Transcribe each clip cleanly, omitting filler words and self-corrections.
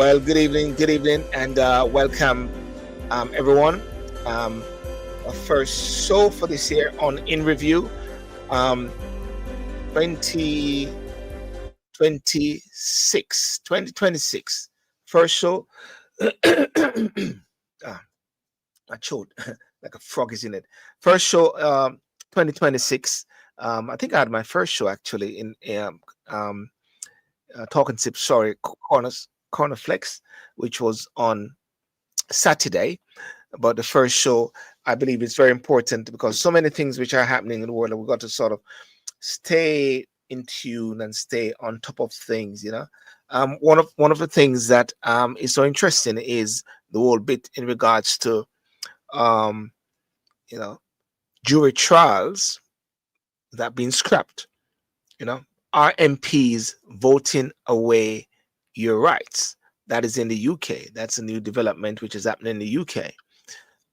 Well, good evening, and welcome, everyone. Um, our first show for this year on In Review, um, 2026, 2026. First show. ah, I choked like a frog is in it. First show, 2026. I think I had my first show actually in um, Talking Tips, sorry, Corner Flex, which was on Saturday. But the first show, I believe, is very important because so many things which are happening in the world, and we've got to sort of stay in tune and stay on top of things. One of the things that is so interesting is the whole bit in regards to um, you know jury trials that being scrapped. You know, our MPs voting away your rights. That is in the UK. That's a new development which is happening in the UK.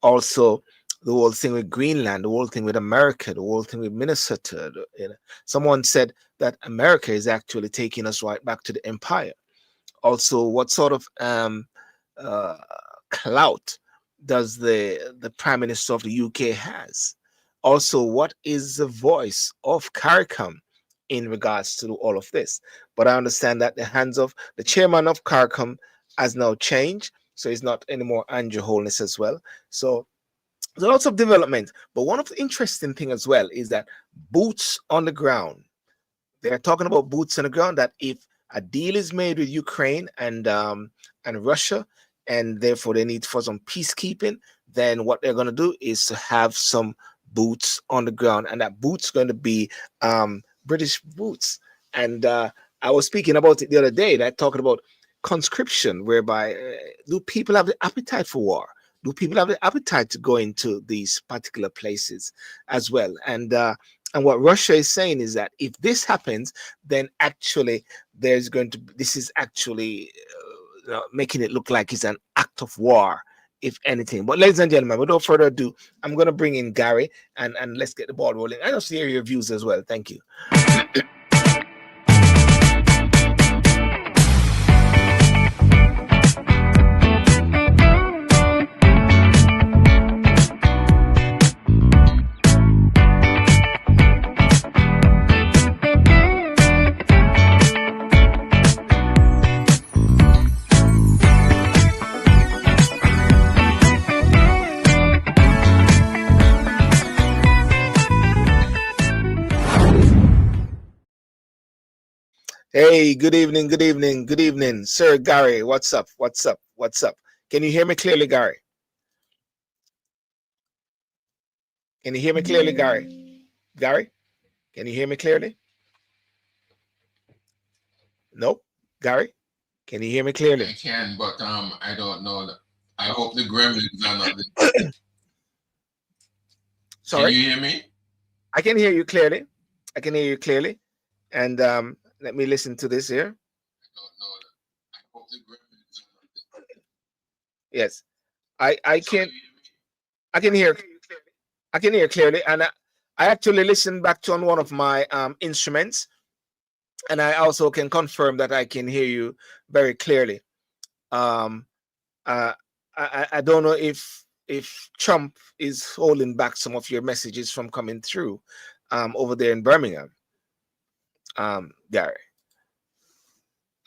Also, the whole thing with Greenland, the whole thing with America, the whole thing with Minnesota. Someone said that America is actually taking us right back to the empire. Also, what sort of uh, clout does the Prime Minister of the UK has? Also, what is the voice of CARICOM in regards to all of this? But I understand that the hands of the chairman of CARICOM has now changed, so it's not anymore Andrew Holness as well. So there's lots of development. But one of the interesting thing as well is that boots on the ground. They're talking about boots on the ground. That if a deal is made with Ukraine and Russia, and therefore they need for some peacekeeping, then what they're going to do is to have some boots on the ground, and that boots going to be British boots. And I was speaking about it the other day. That talking about conscription, whereby do people have the appetite for war? Do people have the appetite to go into these particular places as well? And what Russia is saying is that if this happens, then actually there's going to this is actually making it look like it's an act of war, if anything. But ladies and gentlemen, without further ado, I'm going to bring in Gary and let's get the ball rolling. I also hear your views as well. Thank you. Hey, good evening, good evening, good evening, Sir Gary. What's up? What's up? What's up? Can you hear me clearly, Gary? Can you hear me clearly, Gary? Gary, can you hear me clearly? Nope. Gary, can you hear me clearly? I can, but I don't know. I hope the gremlins are not there. Sorry. Can you hear me? I can hear you clearly. I can hear you clearly. And let me listen to this here. I don't know. I hope the gremlins are not there. Yes. I can hear clearly. And I actually listened back to on one of my instruments, and I also can confirm that I can hear you very clearly. I don't know if Trump is holding back some of your messages from coming through over there in Birmingham, Gary.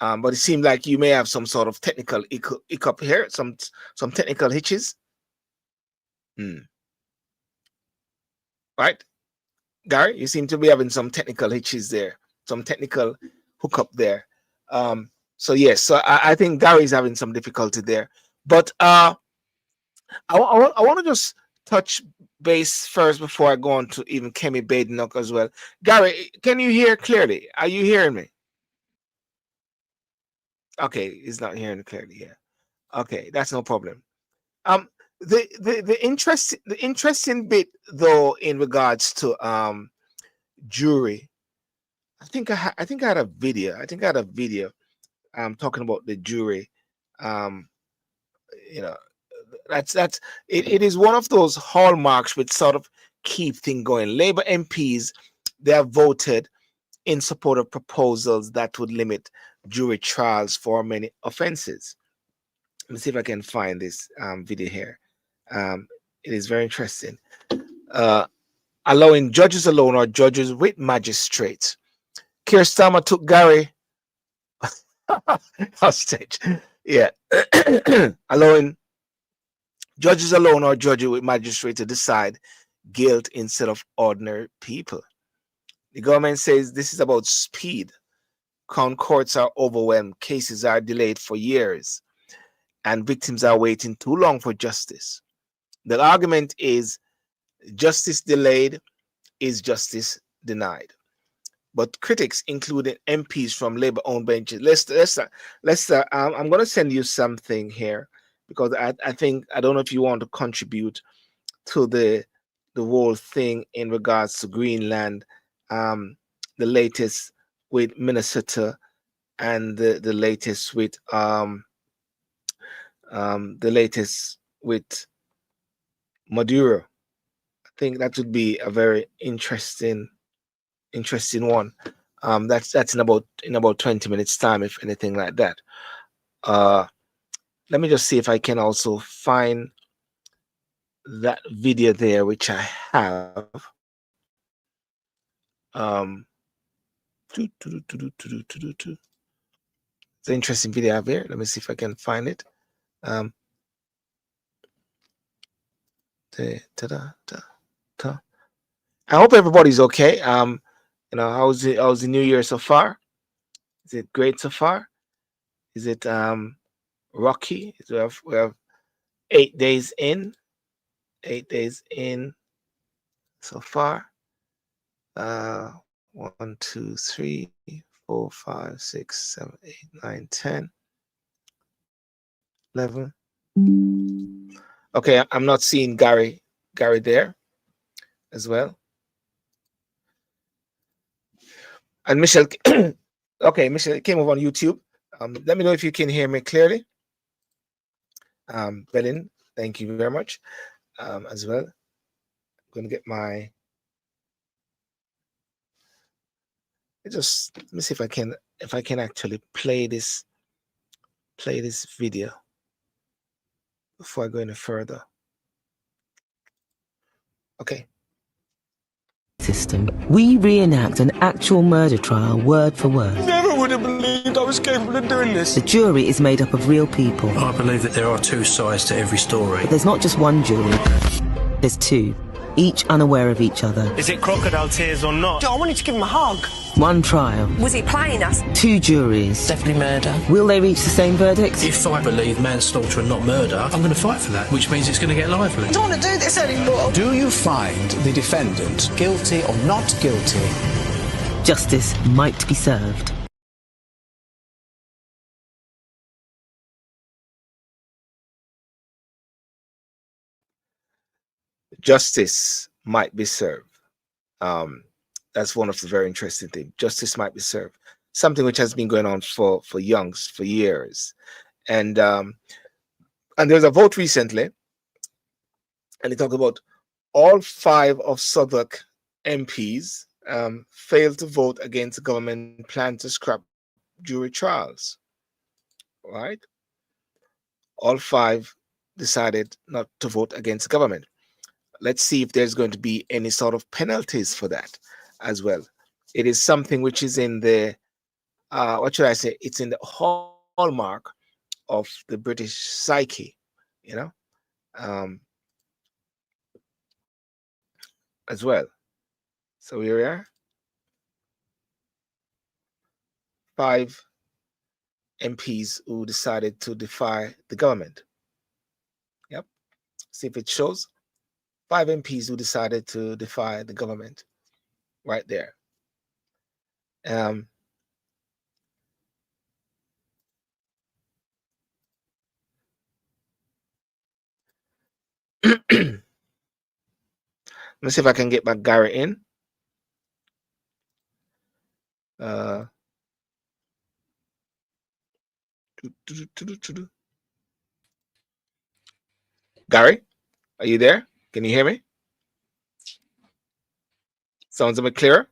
But it seemed like you may have some sort of technical hiccup here, some technical hitches. Right, Gary, you seem to be having some technical hitches there, some technical hookup there. So yes, so I think Gary's having some difficulty there. But I want to just touch base first before I go on to even Kemi Badenoch as well. Gary, can you hear clearly? Are you hearing me? Okay, he's not hearing clearly. Yeah. Okay, that's no problem. The interesting bit though in regards to jury, I think I had a video. I think I had a video talking about the jury. You know, that's it is one of those hallmarks which sort of keep things going. Labour MPs, they have voted in support of proposals that would limit jury trials for many offences. me see if I can find this video here. It is very interesting. Allowing judges alone or judges with magistrates. Keir Starmer took Gary hostage. Yeah. Allowing judges alone or judges with magistrates to decide guilt instead of ordinary people. The government says this is about speed. Crown courts are overwhelmed, cases are delayed for years, and victims are waiting too long for justice. The argument is justice delayed is justice denied. But critics, including MPs from Labour-owned benches, I'm going to send you something here because I think, I don't know if you want to contribute to the whole thing in regards to Greenland, the latest with Minnesota, and the latest with Maduro. I think that would be a very interesting one. That's in about 20 minutes time, if anything like that. Let me just see if I can also find that video there, which I have. It's an interesting video I have here. Let me see if I can find it. I hope everybody's okay. How's the new year so far? Is it great so far? Is it rocky? We have 8 days in. 8 days in so far. 1, 2, 3, 4, 5, 6, 7, 8, 9, 10, 11. Okay, I'm not seeing Gary there as well. And Michelle, okay, Michelle came over on YouTube. Let me know if you can hear me clearly. Belin, thank you very much as well. I'm going to get my. Let me see if I can actually play this video before I go any further. Okay. System. We reenact an actual murder trial word for word. Never would have believed I was capable of doing this. The jury is made up of real people. I believe that there are two sides to every story. But there's not just one jury. There's two, each unaware of each other. Is it crocodile tears or not? I wanted to give him a hug. One trial. Was he playing us? Two juries. Definitely murder. Will they reach the same verdict? If I believe manslaughter and not murder, I'm going to fight for that, which means it's going to get lively. I don't want to do this anymore. Do you find the defendant guilty or not guilty? Justice might be served. Justice might be served. That's one of the very interesting things. Justice might be served. Something which has been going on for years. And there's a vote recently, and they talk about all 5 of Southwark MPs failed to vote against the government plan to scrap jury trials. Right? All 5 decided not to vote against the government. Let's see if there's going to be any sort of penalties for that as well. It is something which is in the, what should I say? It's in the hallmark of the British psyche, as well. So here we are. 5 MPs who decided to defy the government. Yep. See if it shows. 5 MPs who decided to defy the government. Right there. Let's see if I can get back Gary in. Gary, are you there? Can you hear me? Sounds a bit clearer.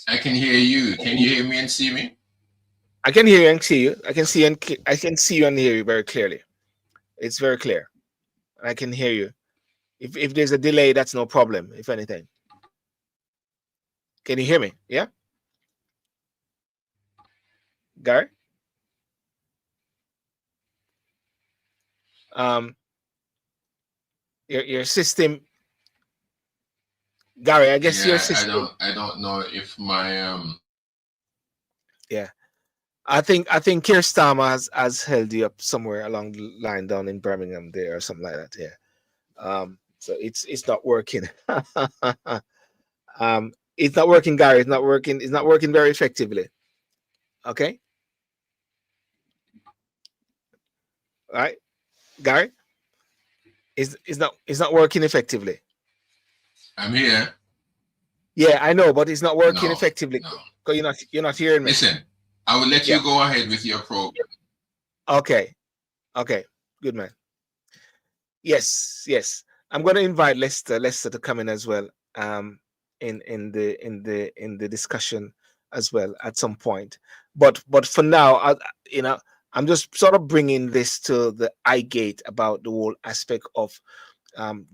I can hear you. Can you hear me and see me? I can hear you and see you. I can see you and hear you very clearly. It's very clear. I can hear you. If there's a delay, that's no problem, if anything. Can you hear me? Yeah? Gary? Your system, Gary, I guess your Yeah, system. I don't know if my Yeah. I think Keir Starmer has held you up somewhere along the line down in Birmingham there or something like that. Yeah. So it's not working. It's not working, Gary. It's not working. It's not working very effectively. Okay. All right, Gary. It's not working effectively. I'm here. Yeah, I know, but it's not working No, effectively. no. Because you're not hearing me. Listen, I will let Yeah. you go ahead with your program. Okay. Good man. Yes. I'm going to invite Lester to come in as well. In the discussion as well at some point. But for now, I'm just sort of bringing this to the eye gate about the whole aspect of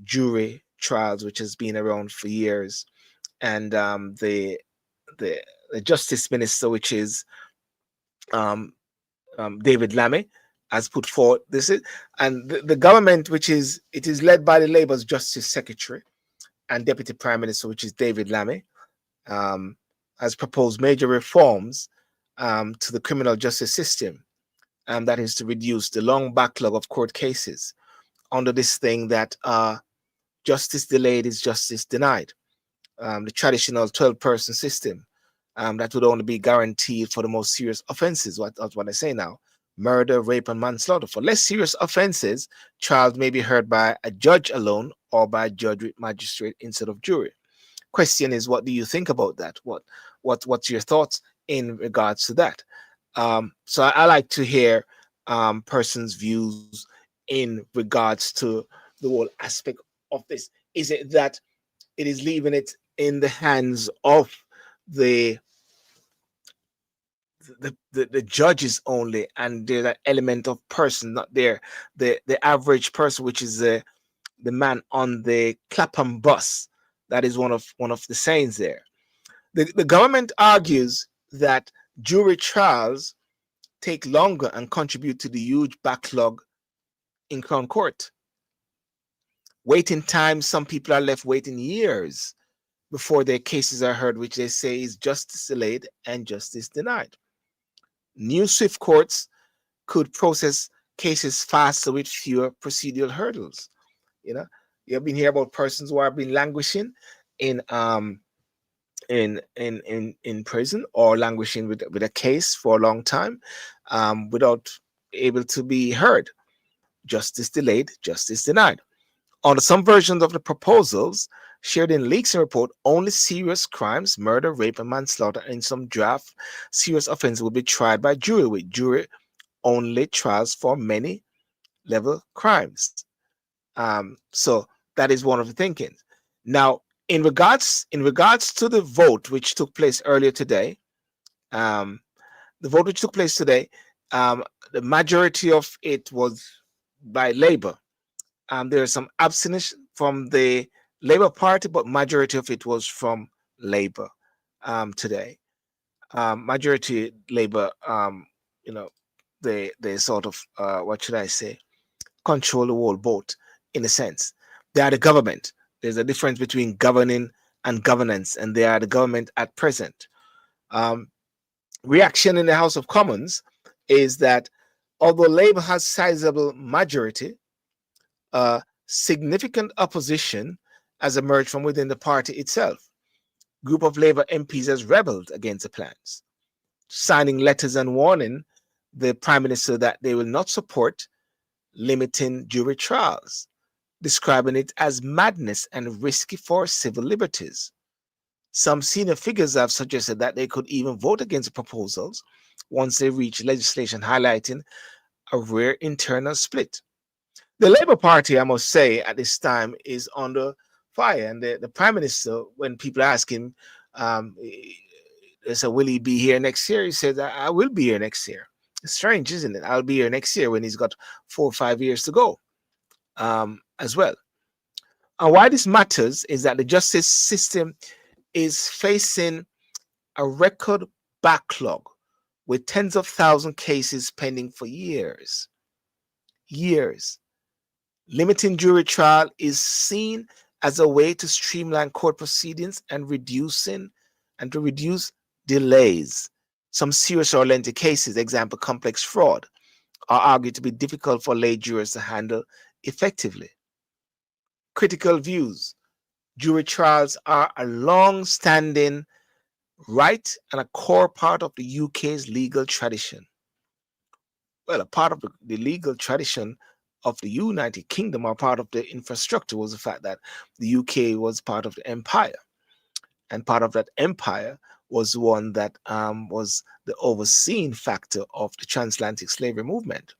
jury trials, which has been around for years, and the justice minister, which is David Lammy, has put forward this is, and the government, which is led by the Labour's Justice Secretary and Deputy Prime Minister, which is David Lammy, has proposed major reforms to the criminal justice system, that is to reduce the long backlog of court cases under this thing that justice delayed is justice denied. The traditional 12-person system that would only be guaranteed for the most serious offenses. What I say now: murder, rape, and manslaughter. For less serious offenses, trials may be heard by a judge alone or by a judge with magistrate instead of jury. Question is, what do you think about that? What's your thoughts in regards to that? So I like to hear persons' views in regards to the whole aspect of this. Is it that it is leaving it in the hands of the judges only, and there's that element of person not there, the average person, which is the man on the Clapham bus? That is one of the sayings there. The government argues that jury trials take longer and contribute to the huge backlog in Crown Court. Waiting time, some people are left waiting years before their cases are heard, which they say is justice delayed and justice denied. New swift courts could process cases faster with fewer procedural hurdles. You have been hearing about persons who have been languishing in prison, or languishing with a case for a long time, without able to be heard. Justice delayed, justice denied. On some versions of the proposals shared in leaks and report, only serious crimes, murder, rape, and manslaughter, and some draft serious offenses will be tried by jury, with jury only trials for many level crimes. So that is one of the thinking. Now, in regards to the vote which took place earlier today, the majority of it was by Labour. There is some abstention from the Labour Party, but majority of it was from Labour today. Majority Labour, they sort of what should I say, control the whole boat in a sense. They are the government. There's a difference between governing and governance, and they are the government at present. Reaction in the House of Commons is that although Labour has sizable majority, significant opposition has emerged from within the party itself. Group of Labour MPs has rebelled against the plans, signing letters and warning the Prime Minister that they will not support limiting jury trials, describing it as madness and risky for civil liberties. Some senior figures have suggested that they could even vote against the proposals once they reach legislation highlighting a rare internal split. The Labour Party, I must say, at this time is under fire. And the Prime Minister, when people ask him, they say, will he be here next year? He said, I will be here next year. It's strange, isn't it? I'll be here next year when he's got 4 or 5 years to go as well. And why this matters is that the justice system is facing a record backlog with tens of thousands cases pending for years. Limiting jury trial is seen as a way to streamline court proceedings and to reduce delays. Some serious or lengthy cases, example complex fraud, are argued to be difficult for lay jurors to handle effectively. Critical views. Jury trials are a long-standing right and a core part of the UK's legal tradition. Well, a part of the legal tradition of the United Kingdom, or part of the infrastructure, was the fact that the UK was part of the empire. And part of that empire was one that was the overseeing factor of the transatlantic slavery movement.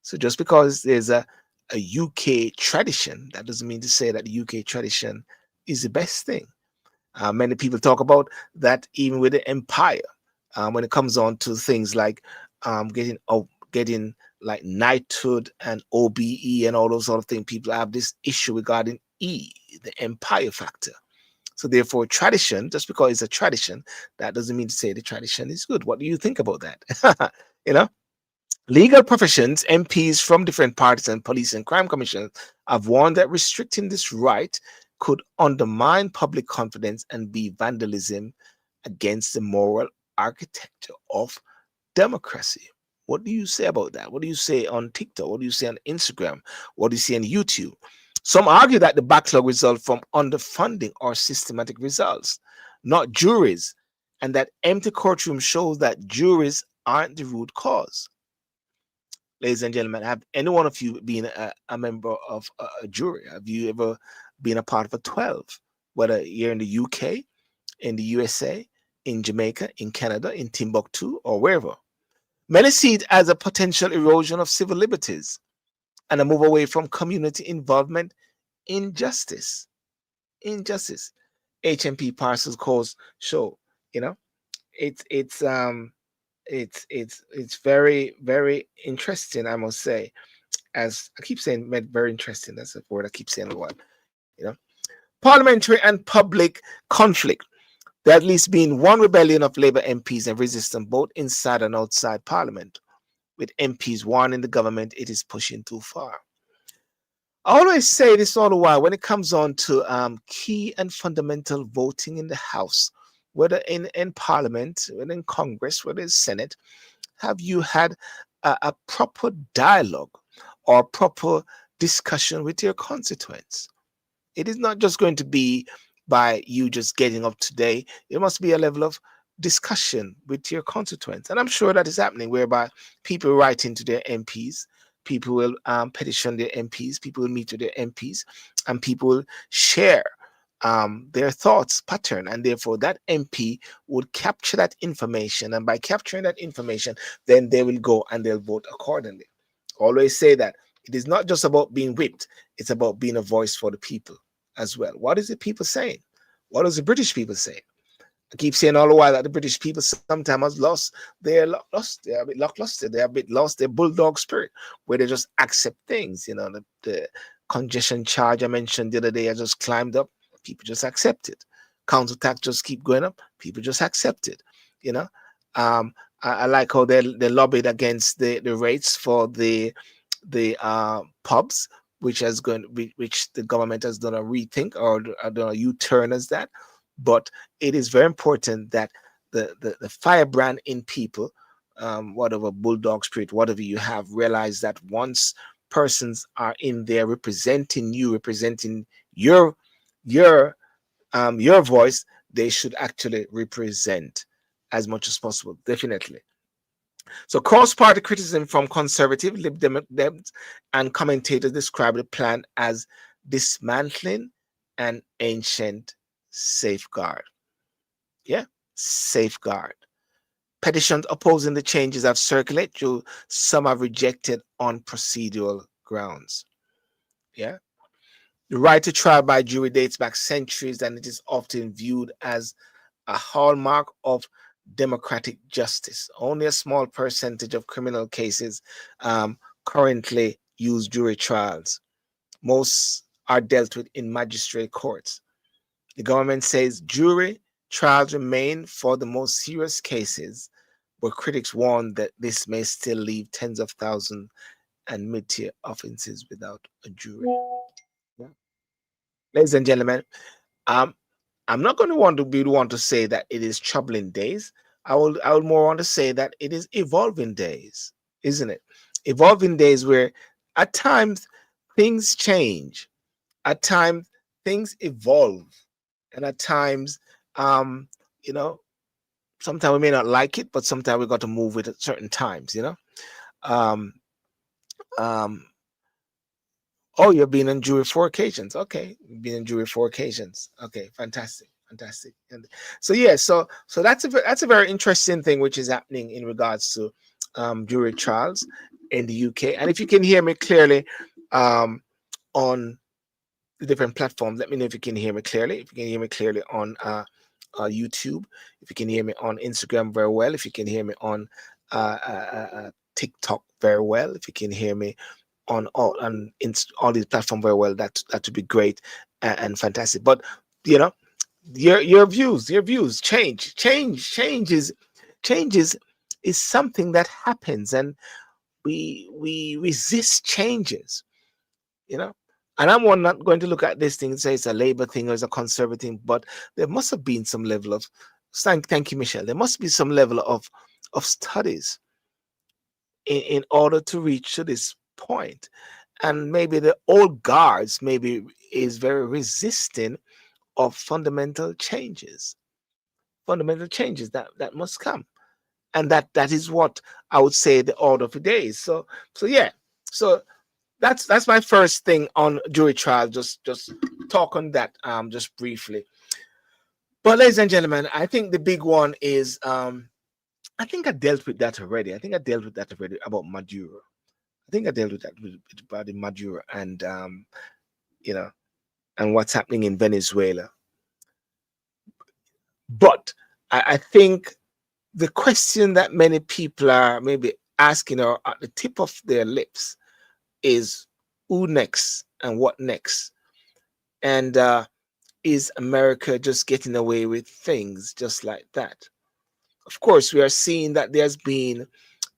So just because there's a UK tradition, that doesn't mean to say that the UK tradition is the best thing. Many people talk about that even with the empire, when it comes on to things like getting like knighthood and OBE and all those sort of things, people have this issue regarding the empire factor. So therefore, tradition, just because it's a tradition, that doesn't mean to say the tradition is good. What do you think about that? Legal professions, MPs from different parties, and police and crime commissions have warned that restricting this right could undermine public confidence and be vandalism against the moral architecture of democracy. What do you say about that? What do you say on TikTok? What do you say on Instagram? What do you say on YouTube? Some argue that the backlog results from underfunding or systematic results, not juries, and that empty courtroom shows that juries aren't the root cause. Ladies and gentlemen, have any one of you been a member of a jury? Have you ever been a part of a 12, whether you're in the UK, in the USA, in Jamaica, in Canada, in Timbuktu, or wherever? Many see it as a potential erosion of civil liberties and a move away from community involvement in justice. HMP Parcels calls show, it's very, very interesting, I must say. As I keep saying, very interesting. That's a word I keep saying a lot. Parliamentary and public conflict. There at least been one rebellion of Labour MPs and resistance both inside and outside Parliament, with MPs warning the government it is pushing too far. I always say this all the while when it comes on to key and fundamental voting in the House, whether in Parliament, whether in Congress, whether in Senate. Have you had a proper dialogue or proper discussion with your constituents? It is not just going to be by you just getting up today. It must be a level of discussion with your constituents. And I'm sure that is happening, whereby people write into their MPs, people will petition their MPs, people will meet with their MPs, and people will share their thoughts pattern. And therefore, that MP would capture that information. And by capturing that information, then they will go and they'll vote accordingly. Always say that it is not just about being whipped. It's about being a voice for the people as well. What is the people saying? What does the British people say? I keep saying all the while that the British people sometimes lost. They're a bit lackluster. They're a bit lost their bulldog spirit, where they just accept things. The congestion charge I mentioned the other day, I just climbed up. People just accept it. Council tax just keep going up. People just accept it. I like how they lobbied against the rates for the pubs, which the government has done a rethink or done a U-turn as that. But it is very important that the firebrand in people, whatever bulldog spirit, whatever you have, realize that once persons are in there representing you, representing your voice, they should actually represent as much as possible, definitely. So cross-party criticism from conservative, Lib Dems, and commentators describe the plan as dismantling an ancient safeguard. Safeguard. Petitions opposing the changes have circulated. Some are rejected on procedural grounds. The right to trial by jury dates back centuries, and it is often viewed as a hallmark of democratic justice. Only a small percentage of criminal cases currently use jury trials. Most are dealt with in magistrate courts. The government says jury trials remain for the most serious cases, but critics warn that this may still leave tens of thousands and mid-tier offenses without a jury. Yeah. Ladies and gentlemen, I'm not going to want to be the one to say that it is troubling days. I would more want to say that it is evolving days, isn't it? Evolving days where at times things change, at times things evolve, and at times, you know, sometimes we may not like it, but sometimes we got to move with it at certain times, you know. Oh, you've been in jury 4 occasions. Okay, you've been in jury 4 occasions. Okay, fantastic. And so yeah, so that's a very interesting thing which is happening in regards to jury trials in the UK. And if you can hear me clearly on the different platforms, let me know if you can hear me clearly. If you can hear me clearly on YouTube, if you can hear me on Instagram very well, if you can hear me on TikTok very well, if you can hear me on all these platforms very well, that would be great and fantastic. But you know, your views changes is something that happens, and we resist changes, you know. And I'm not going to look at this thing and say it's a Labour thing or it's a Conservative thing, but there must have been some level of thank you, Michelle. There must be some level of studies in order to reach to this point. And maybe the old guards maybe is very resistant of fundamental changes that must come. And that is what I would say the order of the day is. So yeah. So that's my first thing on jury trial. Just talk on that just briefly. But ladies and gentlemen, I think the big one is I think I dealt with that already. About Maduro. I think I dealt with that about Maduro and you know, and what's happening in Venezuela. But I think the question that many people are maybe asking or at the tip of their lips is who next and what next? And is America just getting away with things just like that? Of course, we are seeing that there's been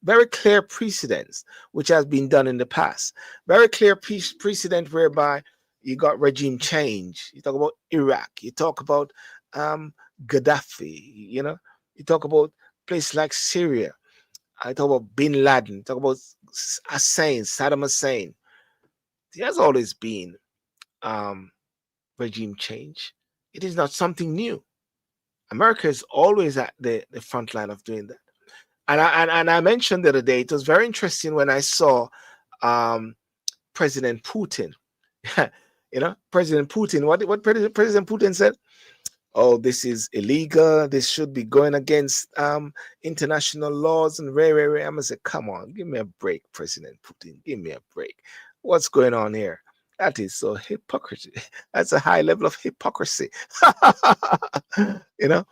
very clear precedents which has been done in the past. Very clear precedent whereby you got regime change. You talk about Iraq. You talk about Gaddafi. You know, you talk about places like Syria. I talk about Bin Laden. Talk about Saddam Hussein. There's always been regime change. It is not something new. America is always at the front line of doing that. And I mentioned the other day, it was very interesting when I saw President Putin. You know, President Putin, what President Putin said? Oh, this is illegal. This should be going against international laws and I'm gonna say, come on, give me a break, President Putin. Give me a break. What's going on here? That is so hypocrisy. That's a high level of hypocrisy. You know,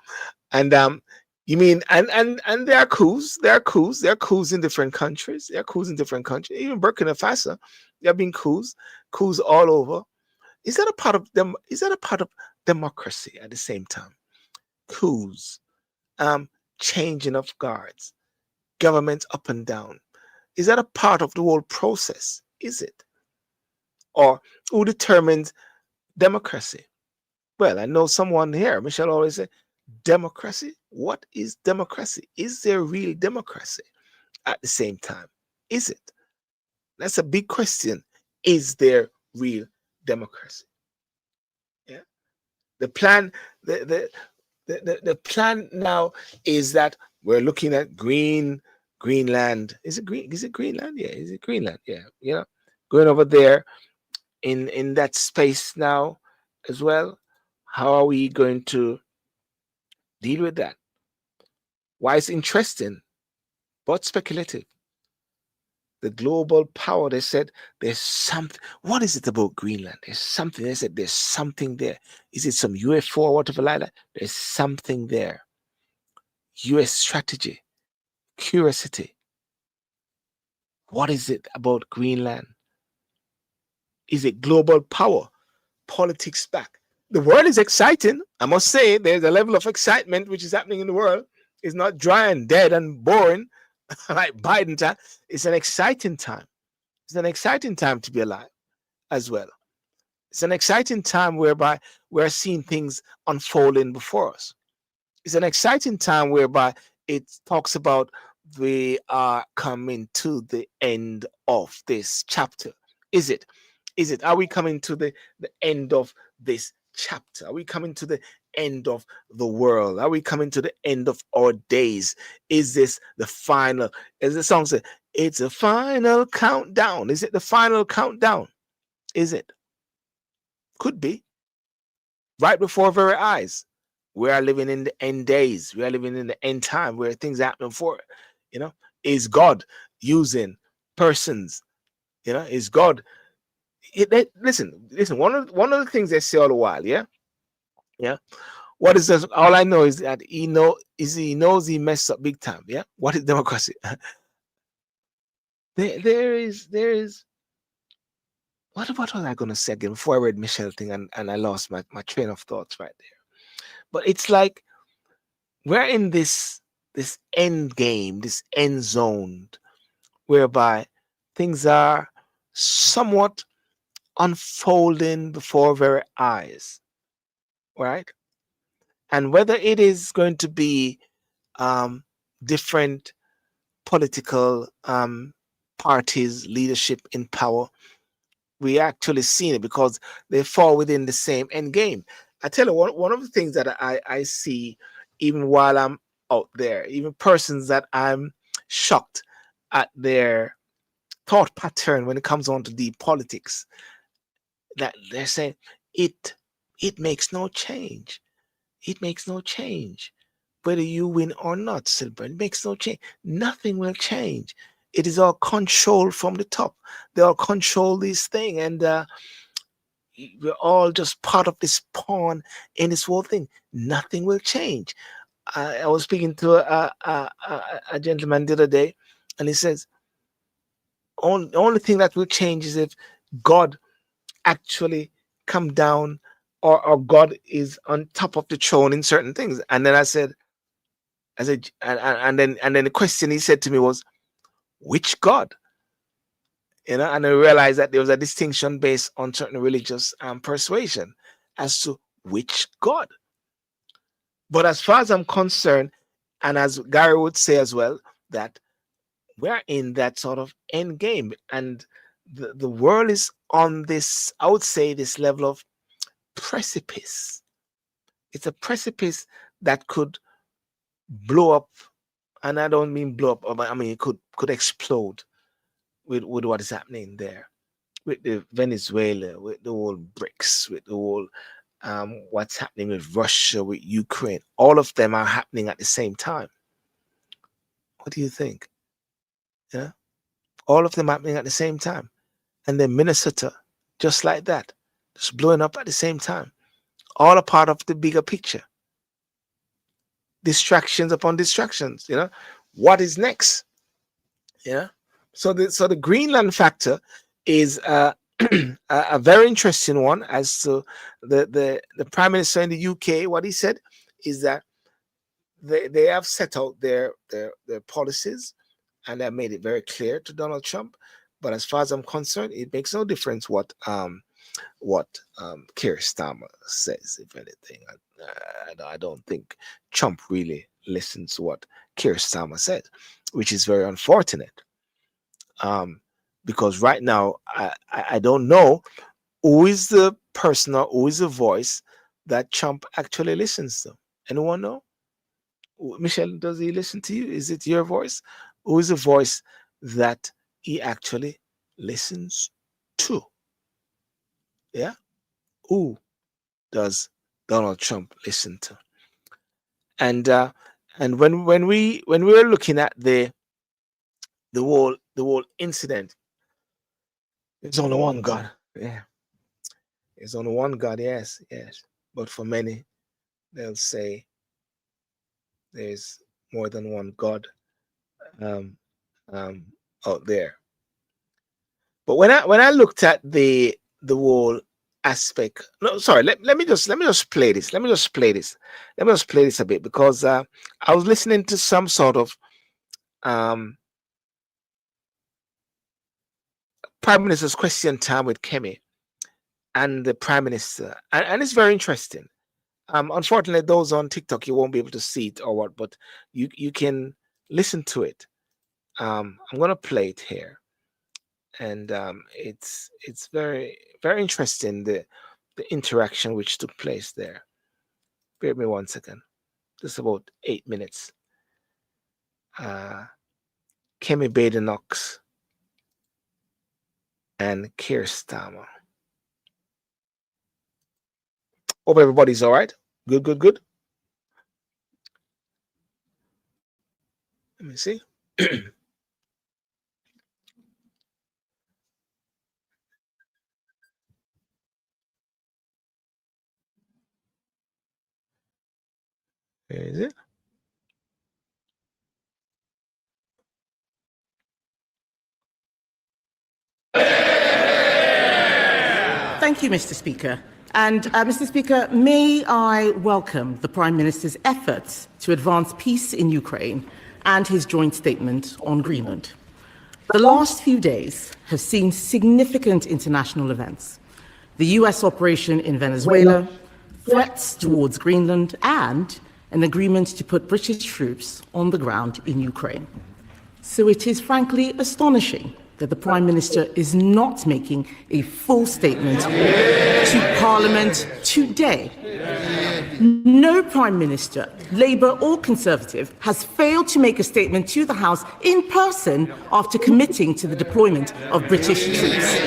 and you mean and there are coups. There are coups in different countries. Even Burkina Faso, there have been coups all over. Is that a part of them? Is that a part of democracy at the same time? Coups, changing of guards, governments up and down. Is that a part of the whole process? Is it? Or who determines democracy? Well, I know someone here, Michelle always said, democracy? What is democracy? Is there real democracy at the same time? Is it? That's a big question. Is there real democracy? Yeah. The plan, the plan now is that we're looking at Greenland. Is it Greenland? Yeah, is it Greenland? Yeah, you know, going over there in that space now as well. How are we going to deal with that? Why it's interesting, but speculative. The global power, they said there's something. What is it about Greenland? There's something. They said there's something there. Is it some UFO or whatever like that? There's something there. U.S. strategy, curiosity. What is it about Greenland? Is it global power? Politics back. The world is exciting. I must say, there's a level of excitement which is happening in the world. It's not dry and dead and boring like Biden time. It's an exciting time. It's an exciting time to be alive as well. It's an exciting time whereby we're seeing things unfolding before us. It's an exciting time whereby it talks about we are coming to the end of this chapter. Is it? Is it? Are we coming to the end of this chapter? Are we coming to the end of the world? Are we coming to the end of our days? Is this the final? As the song says, it's a final countdown. Is it the final countdown? Is it? Could be. Right before our very eyes. We are living in the end days. We are living in the end time where things are happening for, is God using persons? Is God? Listen. One of the things they say all the while, yeah. What is this? All I know is that he knows he messed up big time. Yeah. What is democracy? there is. What was I going to say again before I read Michelle thing and I lost my train of thoughts right there. But it's like we're in this end game, this end zone, whereby things are somewhat unfolding before our very eyes, right? And whether it is going to be different political parties, leadership in power, we actually seen it because they fall within the same end game. I tell you, one of the things that I see, even while I'm out there, even persons that I'm shocked at their thought pattern when it comes on to deep politics, that they're saying it makes no change. It makes no change. Whether you win or not, Silver, it makes no change. Nothing will change. It is all controlled from the top. They all control this thing, and we're all just part of this pawn in this whole thing. Nothing will change. I was speaking to a gentleman the other day, and he says, the only thing that will change is if God actually come down, or God is on top of the throne in certain things. And then I said, and then the question he said to me was, which God? And I realized that there was a distinction based on certain religious persuasion as to which God. But as far as I'm concerned, and as Gary would say as well, that we're in that sort of end game, and the world is on this, I would say, this level of precipice. It's a precipice that could blow up, and I don't mean blow up, but I mean it could explode with what is happening there, with the Venezuela, with the whole BRICS, with the whole what's happening with Russia, with Ukraine. All of them are happening at the same time. What do you think? Yeah, all of them happening at the same time, and then Minnesota, just like that, just blowing up at the same time. All a part of the bigger picture. Distractions upon distractions. What is next? Yeah. So the Greenland factor is a very interesting one. As to the Prime Minister in the UK, what he said is that they have set out their policies, and they made it very clear to Donald Trump. But as far as I'm concerned, it makes no difference what Keir Starmer says. If anything, I don't think Trump really listens to what Keir Starmer says, which is very unfortunate. Because right now I don't know who is the person or who is the voice that Trump actually listens to. Anyone know? Michelle, does he listen to you? Is it your voice? Who is the voice that he actually listens to? Yeah? Who does Donald Trump listen to? And when we're looking at the whole incident, there's only one God. Yeah. There's only one God, yes. But for many, they'll say there's more than one God out there. But when I looked at the whole aspect, no, sorry, let me just play this. Let me just play this a bit, because I was listening to some sort of Prime Minister's question time with Kemi and the Prime Minister, and it's very interesting. Unfortunately, those on TikTok, you won't be able to see it or what, but you can listen to it. I'm gonna play it here, and it's very, very interesting, the interaction which took place there. Bear with me 1 second, just about 8 minutes. Kemi Badenoch and Keir Starmer. Hope everybody's all right. Good. Let me see. Where is it? Thank you, Mr. Speaker. And, Mr. Speaker, may I welcome the Prime Minister's efforts to advance peace in Ukraine and his joint statement on Greenland. The last few days have seen significant international events: the US operation in Venezuela, threats towards Greenland, and an agreement to put British troops on the ground in Ukraine. So it is frankly astonishing that the Prime Minister is not making a full statement to Parliament today. No Prime Minister, Labour or Conservative, has failed to make a statement to the House in person after committing to the deployment of British troops.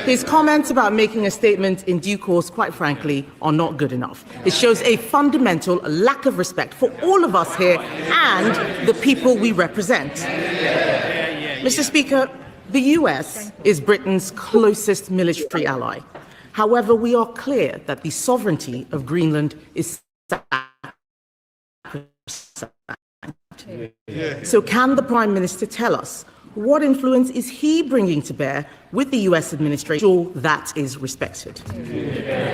His comments about making a statement in due course, quite frankly, are not good enough. It shows a fundamental lack of respect for all of us here and the people we represent. Mr. Speaker, the US is Britain's closest military ally. However, we are clear that the sovereignty of Greenland is sacrosanct. So can the Prime Minister tell us what influence is he bringing to bear with the US administration that is respected?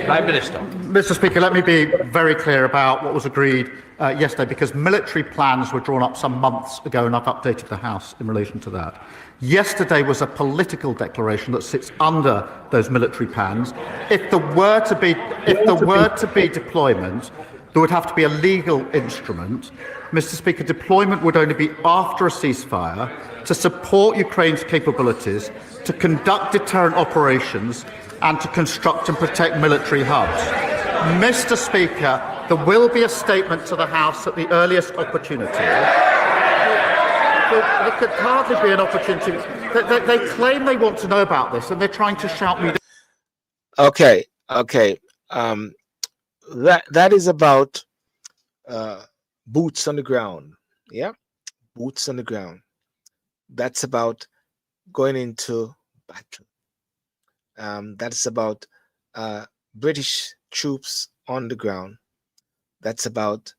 Prime Minister. Mr. Speaker, let me be very clear about what was agreed yesterday, because military plans were drawn up some months ago, and I've updated the House in relation to that. Yesterday was a political declaration that sits under those military plans. If there were to be deployment, there would have to be a legal instrument. Mr. Speaker, deployment would only be after a ceasefire to support Ukraine's capabilities, to conduct deterrent operations, and to construct and protect military hubs. Mr. Speaker, there will be a statement to the House at the earliest opportunity. There could hardly be an opportunity. They claim they want to know about this, and they're trying to shout me. Okay. That is about boots on the ground. Yeah, boots on the ground. That's about going into battle. That's about British troops on the ground. That's about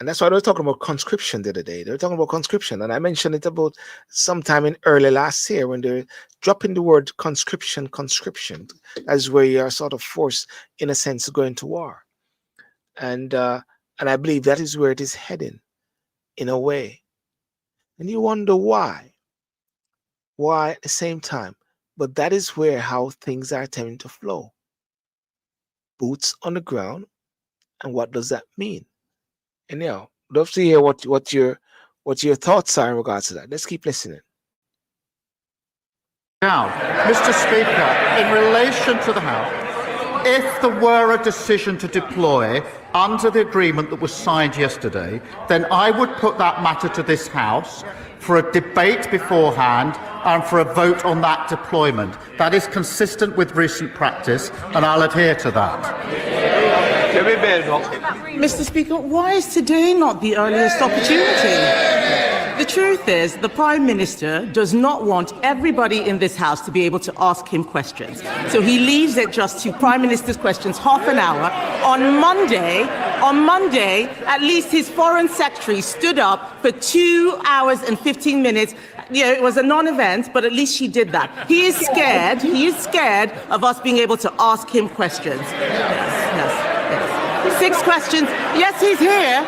and that's why they were talking about conscription the other day. They were talking about conscription, and I mentioned it about sometime in early last year when they're dropping the word conscription. That is where you are sort of forced, in a sense, to go into war, and I believe that is where it is heading, in a way. And you wonder why at the same time, but that is how things are tending to flow. Boots on the ground, and what does that mean? And I'd love to hear what your thoughts are in regards to that. Let's keep listening. Now, Mr. Speaker, in relation to the House, if there were a decision to deploy under the agreement that was signed yesterday, then I would put that matter to this House for a debate beforehand and for a vote on that deployment. That is consistent with recent practice, and I'll adhere to that. Mr. Speaker, why is today not the earliest opportunity? The truth is, the Prime Minister does not want everybody in this House to be able to ask him questions. So he leaves it just to Prime Minister's questions half an hour. On Monday, at least his Foreign Secretary stood up for 2 hours and 15 minutes. You know, it was a non-event, but at least she did that. He is scared of us being able to ask him questions. Yes. 6 questions. Yes, he's here.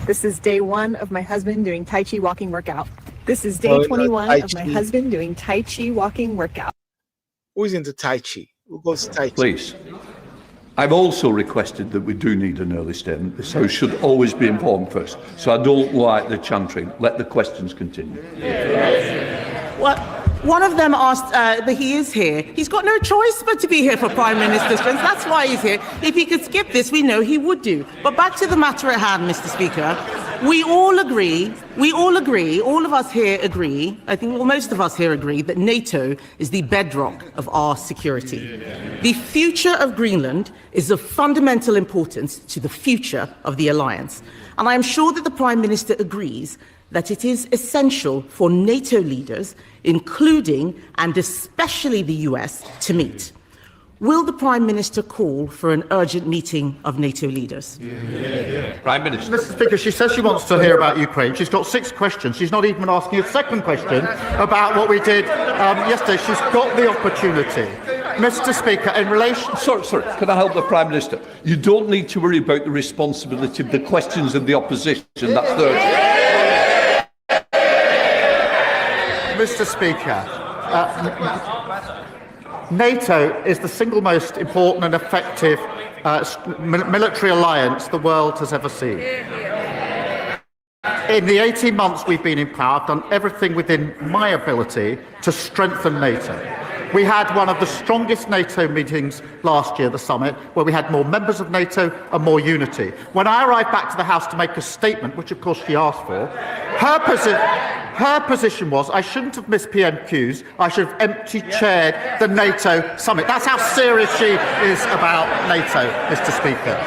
This is day 1 of my husband doing Tai Chi walking workout. This is day 21 of my husband doing Tai Chi walking workout. Who's into Tai Chi? Who goes to Tai Chi? Please. I've also requested that we do need an early statement. This House should always be informed first. So I don't like the chantering. Let the questions continue. Well, one of them asked, but he is here. He's got no choice but to be here for Prime Minister's friends. That's why he's here. If he could skip this, we know he would do. But back to the matter at hand, Mr. Speaker. We all agree, all of us here agree, I think most of us here agree, that NATO is the bedrock of our security. The future of Greenland is of fundamental importance to the future of the alliance. And I am sure that the Prime Minister agrees that it is essential for NATO leaders, including and especially the US, to meet. Will the Prime Minister call for an urgent meeting of NATO leaders? Prime Minister. Mr. Speaker, she says she wants to hear about Ukraine. She's got 6 questions. She's not even asking a second question about what we did yesterday. She's got the opportunity. Mr. Speaker, in relation... Sorry, can I help the Prime Minister? You don't need to worry about the responsibility of the questions of the opposition. That's Thursday. Mr. Speaker, NATO is the single most important and effective military alliance the world has ever seen. In the 18 months we've been in power, I've done everything within my ability to strengthen NATO. We had one of the strongest NATO meetings last year, the summit, where we had more members of NATO and more unity. When I arrived back to the House to make a statement, which of course she asked for, her position was I shouldn't have missed PMQs, I should have empty-chaired the NATO summit. That's how serious she is about NATO, Mr. Speaker.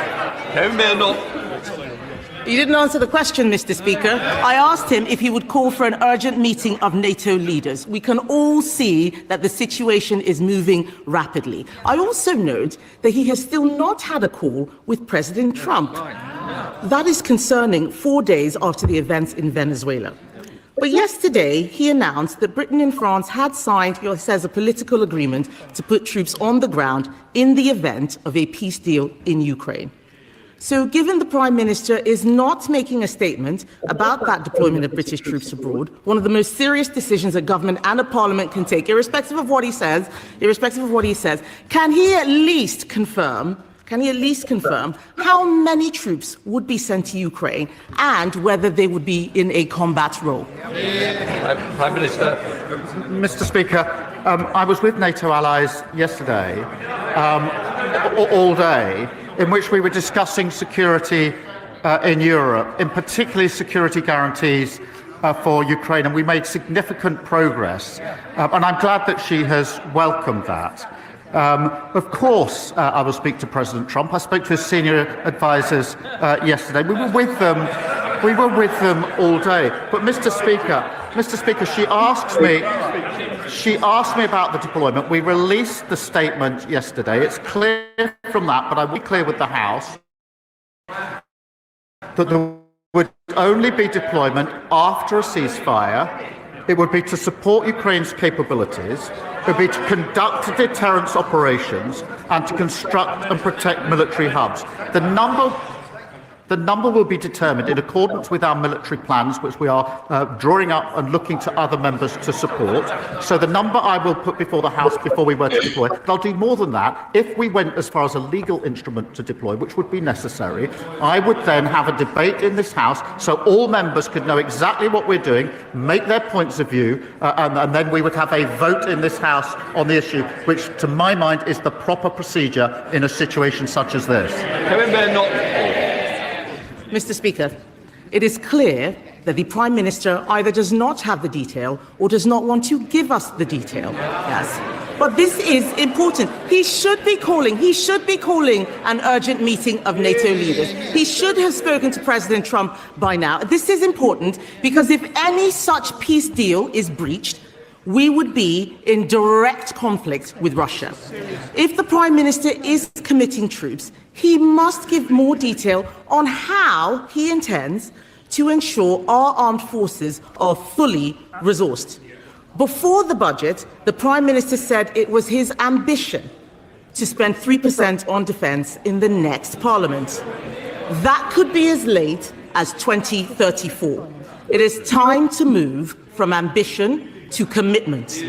You didn't answer the question, Mr. Speaker. I asked him if he would call for an urgent meeting of NATO leaders. We can all see that the situation is moving rapidly. I also note that he has still not had a call with President Trump. That is concerning 4 days after the events in Venezuela. But yesterday, he announced that Britain and France had signed, he says, a political agreement to put troops on the ground in the event of a peace deal in Ukraine. So given the Prime Minister is not making a statement about that deployment of British troops abroad, one of the most serious decisions a government and a parliament can take, irrespective of what he says, can he at least confirm how many troops would be sent to Ukraine and whether they would be in a combat role? Prime Minister. Mr. Speaker, I was with NATO allies yesterday, all day, in which we were discussing security in Europe, in particularly security guarantees for Ukraine, and we made significant progress. And I'm glad that she has welcomed that. Of course, I will speak to President Trump. I spoke to his senior advisors yesterday. We were with them all day. But Mr. Speaker, she asked me about the deployment. We released the statement yesterday. It's clear from that, but I will be clear with the House that there would only be deployment after a ceasefire. It would be to support Ukraine's capabilities. It would be to conduct deterrence operations and to construct and protect military hubs. The number will be determined in accordance with our military plans, which we are drawing up and looking to other members to support. So the number I will put before the House before we were to deploy. But I'll do more than that. If we went as far as a legal instrument to deploy, which would be necessary, I would then have a debate in this House so all members could know exactly what we're doing, make their points of view, and then we would have a vote in this House on the issue, which to my mind is the proper procedure in a situation such as this. Mr. Speaker, it is clear that the Prime Minister either does not have the detail or does not want to give us the detail. Yes. But this is important. He should be calling an urgent meeting of NATO leaders. He should have spoken to President Trump by now. This is important because if any such peace deal is breached, we would be in direct conflict with Russia. If the Prime Minister is committing troops, he must give more detail on how he intends to ensure our armed forces are fully resourced. Before the budget, the Prime Minister said it was his ambition to spend 3% on defence in the next Parliament. That could be as late as 2034. It is time to move from ambition to commitment.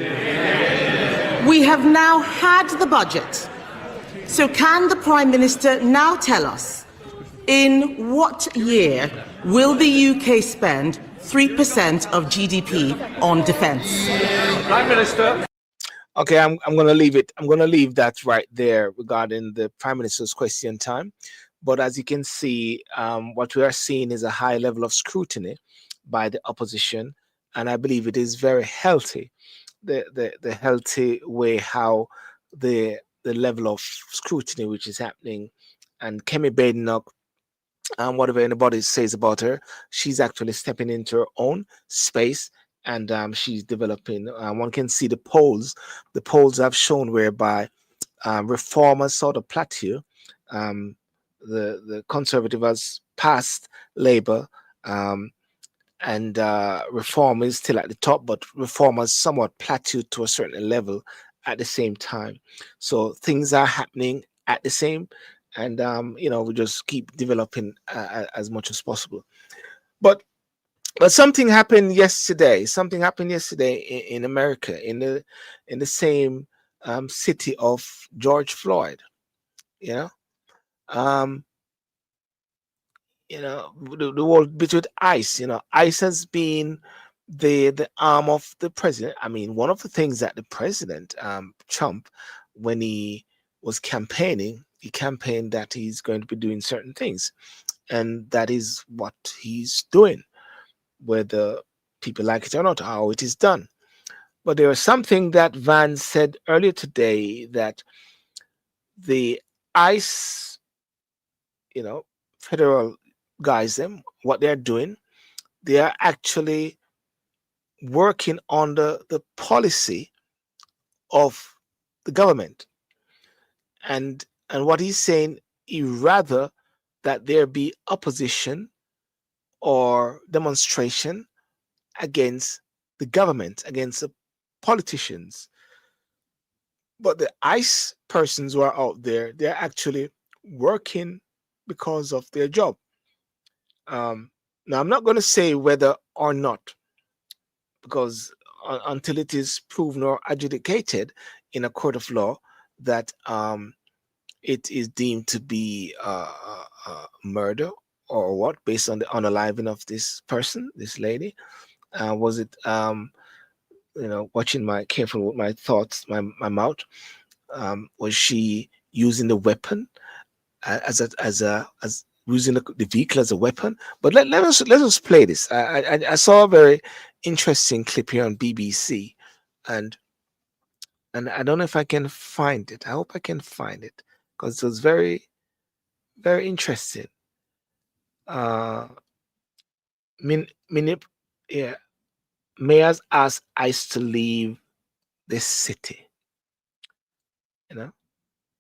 We have now had the budget. So can the Prime Minister now tell us, in what year will the UK spend 3% of GDP on defence? Prime Minister. Okay, I'm going to leave it. I'm going to leave that right there regarding the Prime Minister's question time. But as you can see, what we are seeing is a high level of scrutiny by the opposition, and I believe it is very healthy. The healthy way how the level of scrutiny which is happening, and Kemi Badenoch, whatever anybody says about her, she's actually stepping into her own space, and she's developing. One can see the polls. The polls have shown whereby Reform has sort of plateau. The Conservative has passed Labour, and Reform is still at the top, but Reform has somewhat plateaued to a certain level at the same time. So things are happening at the same, and we just keep developing as much as possible. But something happened yesterday. Something happened yesterday in America, in the same city of George Floyd. The whole bit with ICE. ICE has been the arm of the president. I mean, one of the things that the president, Trump, when he was campaigning, he campaigned that he's going to be doing certain things, and that is what he's doing, whether people like it or not, how it is done. But there was something that Vance said earlier today, that the ICE, federal guys, what they're doing, they are actually working on the policy of the government. And what he's saying, he rather that there be opposition or demonstration against the government, against the politicians. But the ICE persons who are out there, they're actually working because of their job. Now, I'm not going to say whether or not, because until it is proven or adjudicated in a court of law that it is deemed to be murder or what, based on the unaliving of this person, this lady. Was it, watching careful with my thoughts, my mouth, was she using the weapon as using the vehicle as a weapon? But let us play this. I saw a very interesting clip here on BBC, and I don't know if I can find it. I hope I can find it, because it was very, very interesting. Mayors ask ICE to leave this city.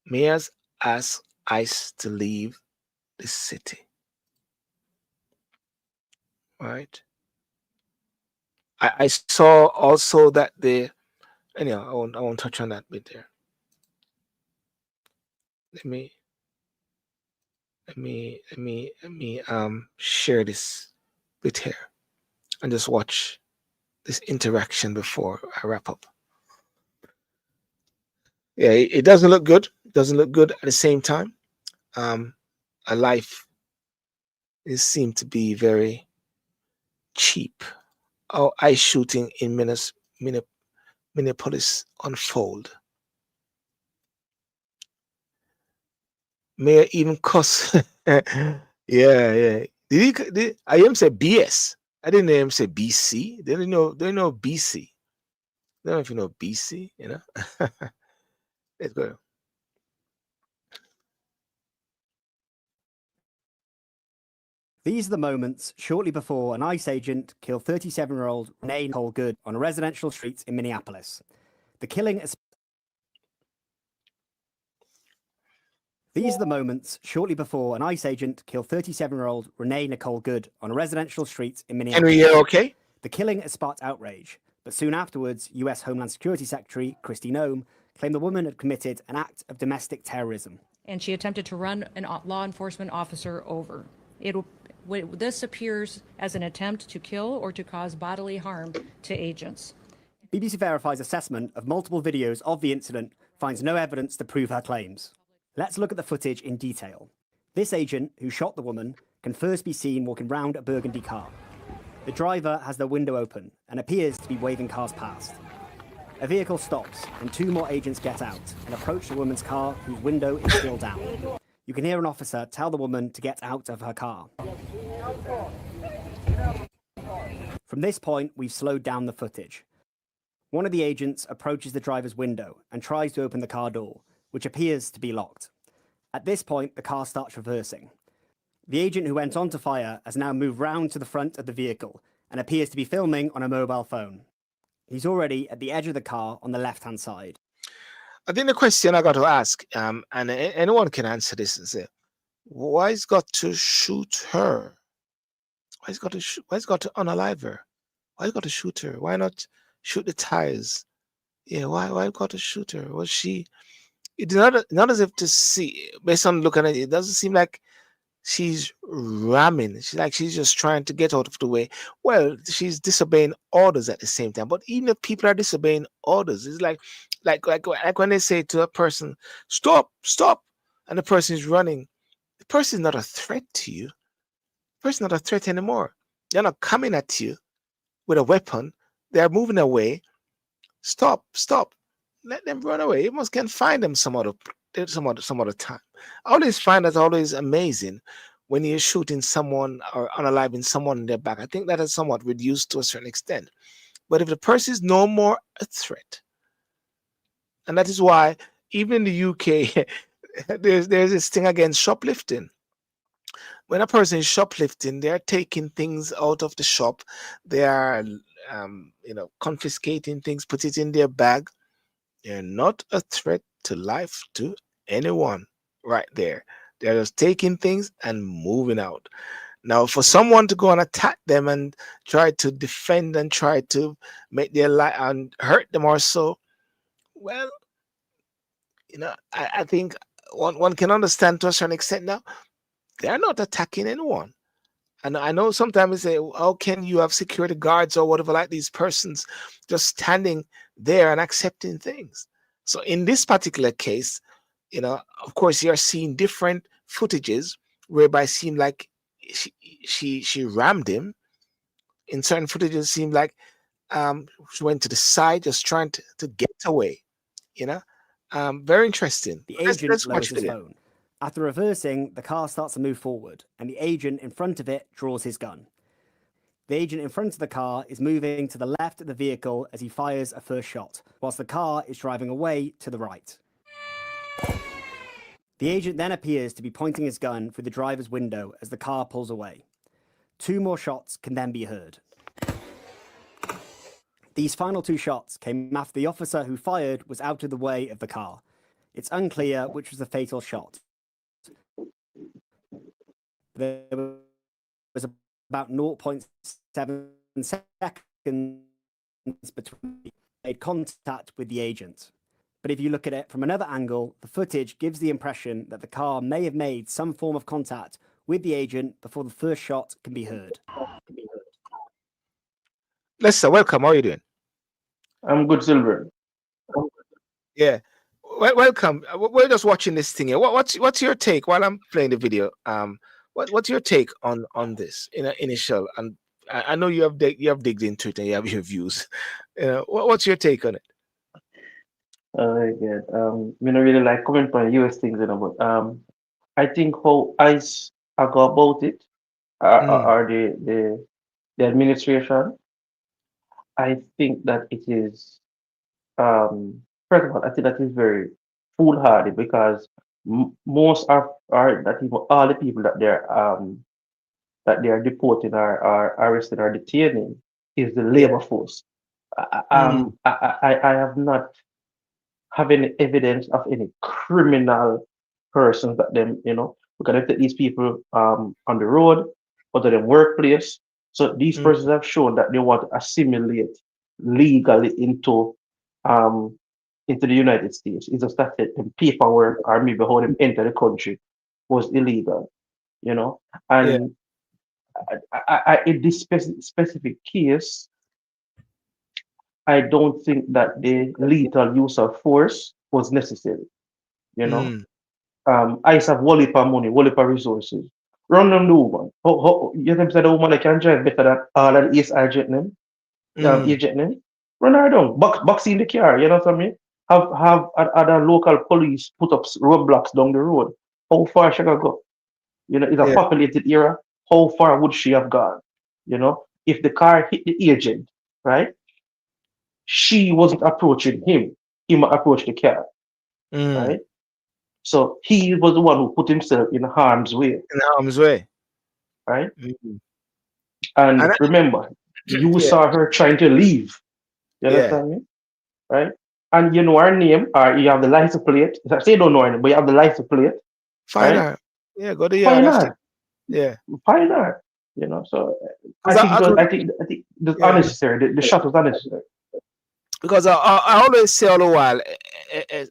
Mayors ask ICE to leave this city. Right. I saw also that I won't touch on that bit there. Let me share this bit here and just watch this interaction before I wrap up. Yeah, it doesn't look good. It doesn't look good at the same time. A life seemed to be very cheap. How ICE shooting in Minneapolis unfold. Mayor even cuss. Yeah. I am say BS. I didn't hear him say BC. They didn't know BC. I don't know if you know BC, you know. Let's go. These are the moments shortly before an ICE agent killed 37-year-old Renee Nicole Good on a residential street in Minneapolis. The killing is... These are the moments shortly before an ICE agent killed 37-year-old Renee Nicole Good on a residential street in Minneapolis. Henry, you okay? The killing has sparked outrage, but soon afterwards, US Homeland Security Secretary Kristi Noem claimed the woman had committed an act of domestic terrorism. And she attempted to run a law enforcement officer over. This appears as an attempt to kill or to cause bodily harm to agents. BBC Verify's assessment of multiple videos of the incident finds no evidence to prove her claims. Let's look at the footage in detail. This agent, who shot the woman, can first be seen walking round a burgundy car. The driver has their window open and appears to be waving cars past. A vehicle stops and two more agents get out and approach the woman's car, whose window is still down. You can hear an officer tell the woman to get out of her car. From this point, we've slowed down the footage. One of the agents approaches the driver's window and tries to open the car door, which appears to be locked. At this point, the car starts reversing. The agent who went on to fire has now moved round to the front of the vehicle and appears to be filming on a mobile phone. He's already at the edge of the car on the left-hand side. I think the question I got to ask, and anyone can answer this, is why he's got to shoot her? Why he's got to unalive her? Why he's got to shoot her? Why not shoot the tires? Yeah, why got to shoot her? Was she? It's not as if to see, based on looking at it, it doesn't seem like she's ramming. She's just trying to get out of the way. Well, she's disobeying orders at the same time. But even if people are disobeying orders, it's like when they say to a person, stop, and the person is running, the person is not a threat to you. The person is not a threat anymore. They're not coming at you with a weapon. They're moving away. Stop. Let them run away. You must can find them some other time. I always find that always amazing when you're shooting someone or unaliving someone in their back. I think that is somewhat reduced to a certain extent. But if the person is no more a threat, and that is why even in the UK, there's this thing against shoplifting. When a person is shoplifting, they're taking things out of the shop. They are, confiscating things, put it in their bag. They're not a threat to life to anyone right there. They're just taking things and moving out. Now, for someone to go and attack them and try to defend and try to make their life and hurt them or so, well, I think one can understand to a certain extent now, they're not attacking anyone. And I know sometimes we say, how can you have security guards or whatever, like these persons just standing there and accepting things? So in this particular case, of course, you're seeing different footages whereby it seemed like she rammed him. In certain footages, it seemed like she went to the side, just trying to get away. Very interesting. The agent lowers his phone. After reversing, the car starts to move forward, and the agent in front of it draws his gun. The agent in front of the car is moving to the left of the vehicle as he fires a first shot, whilst the car is driving away to the right. The agent then appears to be pointing his gun through the driver's window as the car pulls away. Two more shots can then be heard. These final two shots came after the officer who fired was out of the way of the car. It's unclear which was the fatal shot. There was about 0.7 seconds between made contact with the agent. But if you look at it from another angle, the footage gives the impression that the car may have made some form of contact with the agent before the first shot can be heard. Lester, welcome. How are you doing? I'm good, Silver. Yeah. Welcome. We're just watching this thing here. What's your take while I'm playing the video? What's your take on this initial? And I know you have digged into it and you have your views. What's your take on it? Yeah. Me not really like comment on US things, but I think how ICE go about it, or the administration, I think that it is, first of all, I think that is very foolhardy because most are that even all the people that they are deporting or arresting or detaining is the labor force. I have not have any evidence of any criminal persons that them, because if these people on the road or to the workplace. So these persons have shown that they want to assimilate legally into the United States. It's just that the paperwork or maybe how them enter the country was illegal, And in this specific case, I don't think that the lethal use of force was necessary. ICE have whole heap of money, whole heap of resources. Run down the woman. You know the woman that can drive better than all of the ACE agent them, agent them. Run her down, box in the car. You know what I mean? Have other local police put up roadblocks down the road. How far she gonna go? It's a populated area. How far would she have gone? If the car hit the agent, right? She wasn't approaching him. He approached the car, right? So he was the one who put himself in harm's way. In harm's way, right? And remember, you saw her trying to leave. You understand me? Right? And you know her name, or you have the license plate. I say you don't know her name, but you have the license plate. Find her. Yeah, go to the Find yard. her. Yeah. Find her. So I think it was unnecessary. The shot was unnecessary. Because I always say all the while, I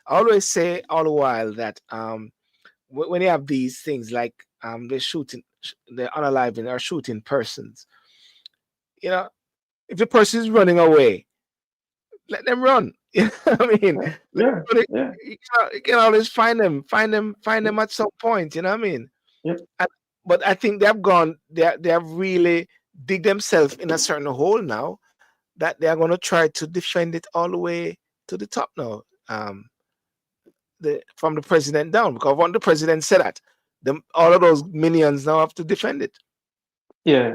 always say all the while that when you have these things like they're shooting, they're unaliving or shooting persons, if the person is running away, let them run. You know what I mean? You can always find them at some point. You know what I mean? But I think they have really dig themselves in a certain hole now, that they are going to try to defend it all the way to the top now, from the president down. Because when the president said that, all of those minions now have to defend it. Yeah.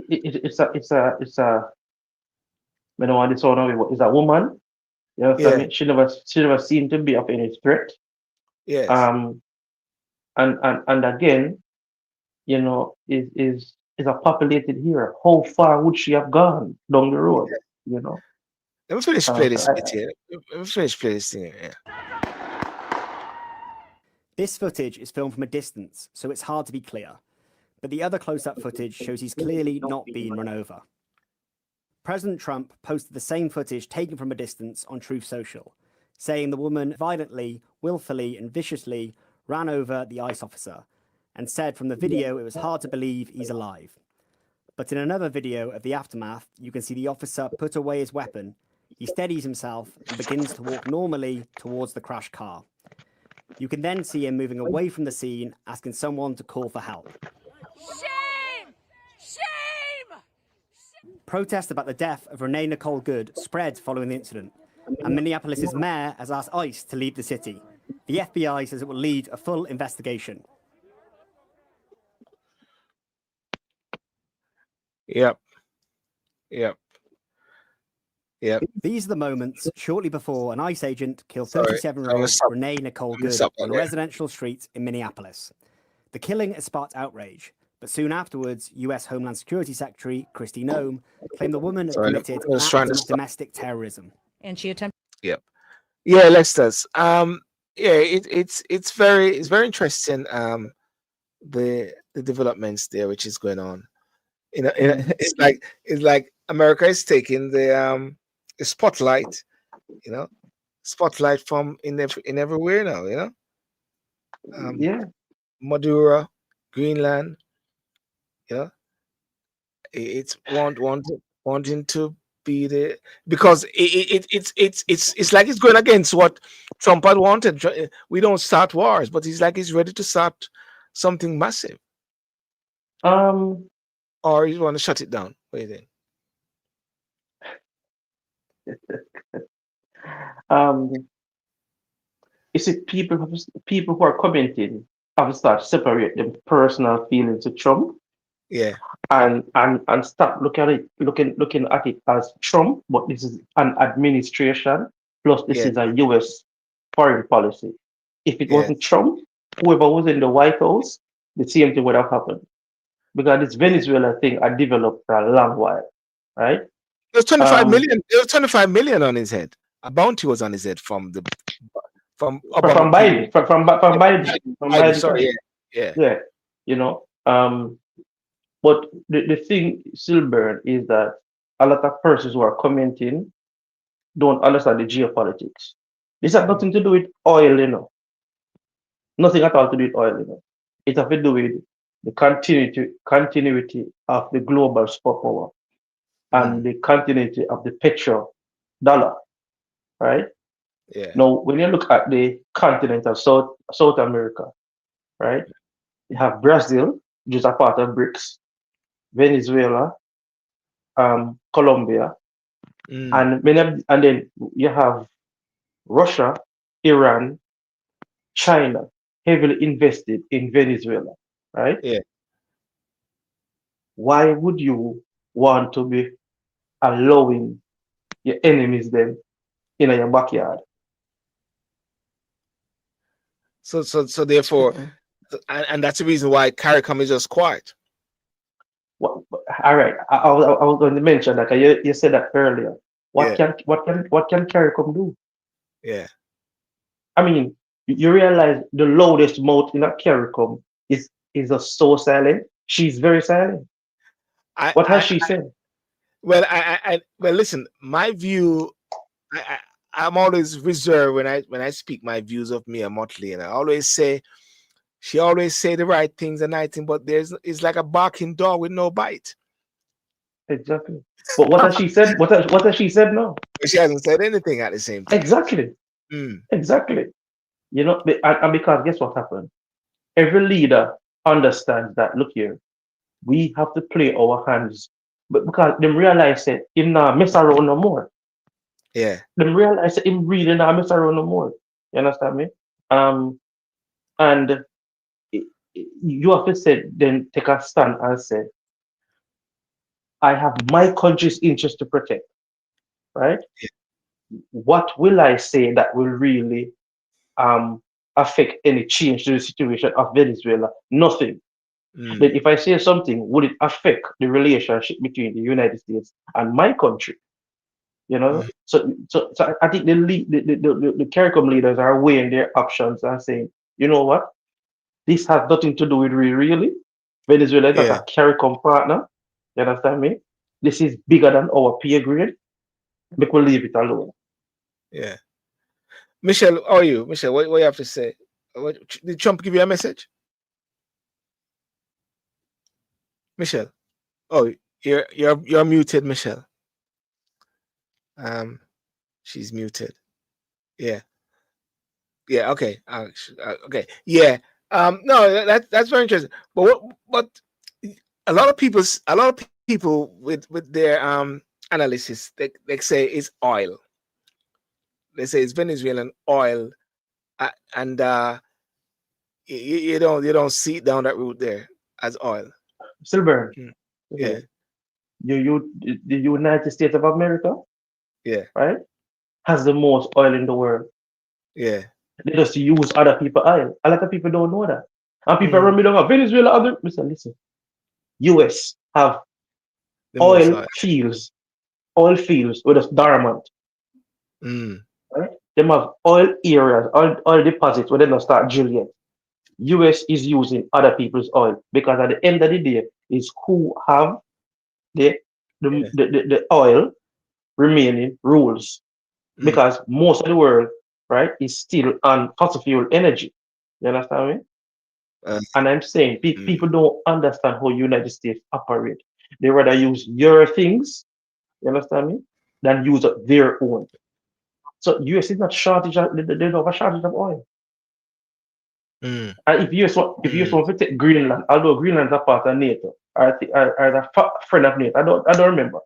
It's a. I don't want to sound away, but it's a woman. You know what I mean? She never seemed to be of any threat. Yes. And again, is a populated here. How far would she have gone down the road? Let me finish play this bit here. Let me finish play this thing here. This footage is filmed from a distance, so it's hard to be clear. But the other close-up footage shows he's clearly not being run over. President Trump posted the same footage taken from a distance on Truth Social, saying the woman violently, willfully, and viciously ran over the ICE officer, and said from the video it was hard to believe he's alive. But in another video of the aftermath, you can see the officer put away his weapon, he steadies himself and begins to walk normally towards the crashed car. You can then see him moving away from the scene, asking someone to call for help. Shame! Shame! Protests about the death of Renee Nicole Good spread following the incident, and Minneapolis' mayor has asked ICE to leave the city. The FBI says it will lead a full investigation. Yep. These are the moments shortly before an ICE agent killed 37-year-old Renee Nicole Good on a residential street in Minneapolis. The killing has sparked outrage, but soon afterwards, US Homeland Security Secretary Kristi Noem claimed the woman had committed acts of domestic terrorism. And she attempted. Yep. Yeah, Lester's. It's very interesting. The developments there, which is going on. It's like America is taking the spotlight, spotlight from in everywhere now, Maduro, Greenland, it's wanting to be the, because it's like it's going against what Trump had wanted. We don't start wars, but he's like he's ready to start something massive. Or you want to shut it down? What do you think? You see, people who are commenting have to start separate them personal feelings to Trump Yeah. and start looking at it as Trump, but this is an administration plus this Yeah. is a US foreign policy. If it Yeah. wasn't Trump, whoever was in the White House, the same thing would have happened. Because this Venezuela thing had developed for a long while, right? There was 25 million. There was 25 million on his head. A bounty was on his head from From Biden. From Biden. From Biden. Sorry, yeah. Yeah. You know, but the thing, Silburn, is that a lot of persons who are commenting don't understand the geopolitics. This has nothing to do with oil, you know. Nothing at all to do with oil, you know. It has to do with the continuity of the global superpower and the continuity of the petro dollar, right? Yeah. Now, when you look at the continent of South America, right, you have Brazil, which is a part of BRICS, Venezuela, Colombia, and then you have Russia, Iran, China, heavily invested in Venezuela, right? Yeah. Why would you want to be allowing your enemies then in your backyard? So therefore, and that's the reason why CARICOM is just quiet. All right, I was going to mention that you said that earlier. What can CARICOM do? Yeah. I mean, you realize the loudest mouth in a CARICOM is just so silent. She's very silent. What has she said? Well, well, listen. My view, I'm always reserved when I speak my views of Mia Motley, and I always say, she always say the right things and I think, but it's like a barking dog with no bite. Exactly. But what has she said? What has she said now? She hasn't said anything at the same time. Exactly. Exactly. You know, and because guess what happened? Every leader understands that, look here, we have to play our hands. But because them realize that him not mess around no more. Yeah. Them realize that him really not mess around no more. You understand me? And you have to say, then take a stand and say, I have my country's interest to protect, right? Yeah. What will I say that will really affect any change to the situation of Venezuela? Nothing. Then if I say something, would it affect the relationship between the United States and my country? You know, so I think the CARICOM leaders are weighing their options and saying, you know what, this has nothing to do with really. Venezuela is not a CARICOM partner. You understand me? This is bigger than our pay grade. We could leave it alone. Yeah. Michelle, how are you? Michelle, what you have to say? Did Trump give you a message? Michelle. Oh, you're muted, Michelle. She's muted. Yeah. Yeah, okay. Okay. Yeah. No, that's very interesting. But a lot of people with their analysis, they say it's oil. They say it's Venezuelan oil, and you don't see it down that route there as oil. Silver. Yeah. The United States of America, yeah, right, has the most oil in the world. Yeah. They just use other people's oil. A lot of people don't know that. And people run me down, Venezuela, listen. US have oil fields where it's dormant. Right? They have oil areas, oil deposits where they don't start drilling. US is using other people's oil because at the end of the day is who have the oil remaining rules. Because most of the world, right, is still on fossil fuel energy. You understand me? And I'm saying people don't understand how United States operate. They rather use your things, you understand me, than use their own. So US is not shortage. They don't have a shortage of oil. And if US want to take Greenland, although Greenland is a part of NATO, or a friend of NATO, I don't remember,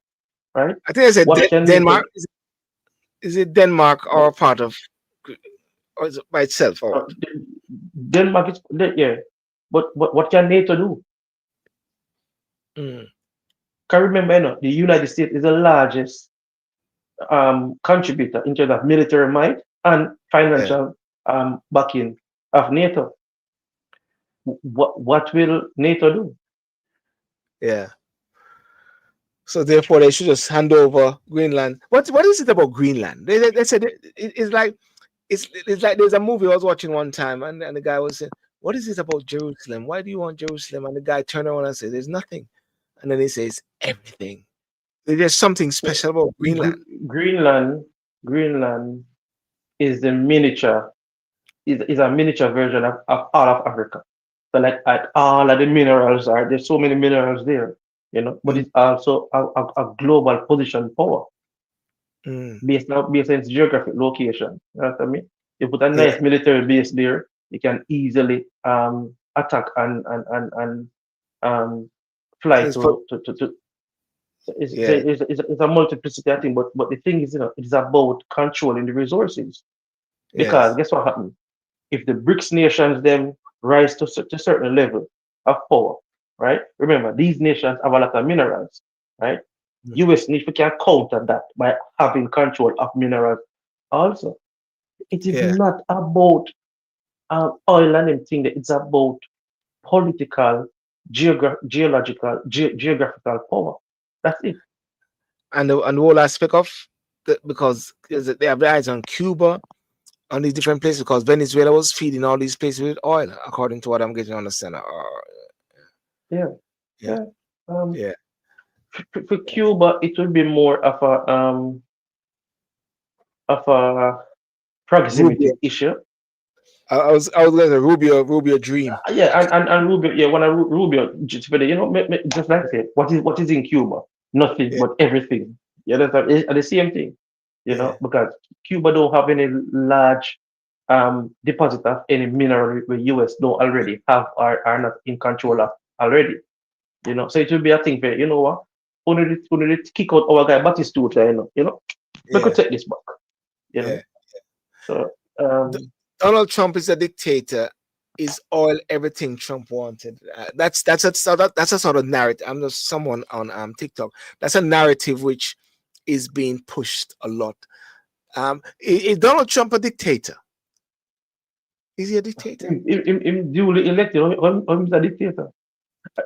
right? I think I said Denmark. Is it Denmark or part of, or is it by itself? Or? Denmark is yeah, but what can NATO do? Mm. Can remember, the United States is the largest contributor in terms of military might and financial backing of NATO. What will NATO do? Yeah. So therefore, they should just hand over Greenland. What is it about Greenland? They said it's like there's a movie I was watching one time, and the guy was saying, "What is it about Jerusalem? Why do you want Jerusalem?" And the guy turned around and said, "There's nothing," and then he says, "Everything." There's something special about Greenland. Greenland is the miniature. Is a miniature version of all of Africa. So like all of the minerals there's so many minerals there, but it's also a global position power based on its geographic location. You know what I mean? You put a nice military base there, you can easily attack and fly to it's a multiplicity of things, but the thing is, it's about controlling the resources. Because guess what happened? If the BRICS nations then rise to a certain level of power, right? Remember, these nations have a lot of minerals, right? US can counter that by having control of minerals also. It is not about oil and anything, it's about political, geographical power. That's it. And the whole aspect of because they have their eyes on Cuba, on these different places, because Venezuela was feeding all these places with oil, according to what I'm getting on the center. For Cuba, it will be more of a proximity issue. I was going to Rubio dream. And Rubio, when Rubio, just like I said, what is in Cuba? Nothing but everything. That's the same thing. Because Cuba don't have any large deposit of any mineral the US don't already have or are not in control of already. So it will be a thing where, what? Only to kick out our guy Batistuta, we could take this back. So Donald Trump is a dictator. Is oil everything Trump wanted? That's a sort of narrative. I'm just someone on TikTok. That's a narrative which is being pushed a lot. Is Donald Trump a dictator? Is he a dictator? Him duly elected. He's a dictator.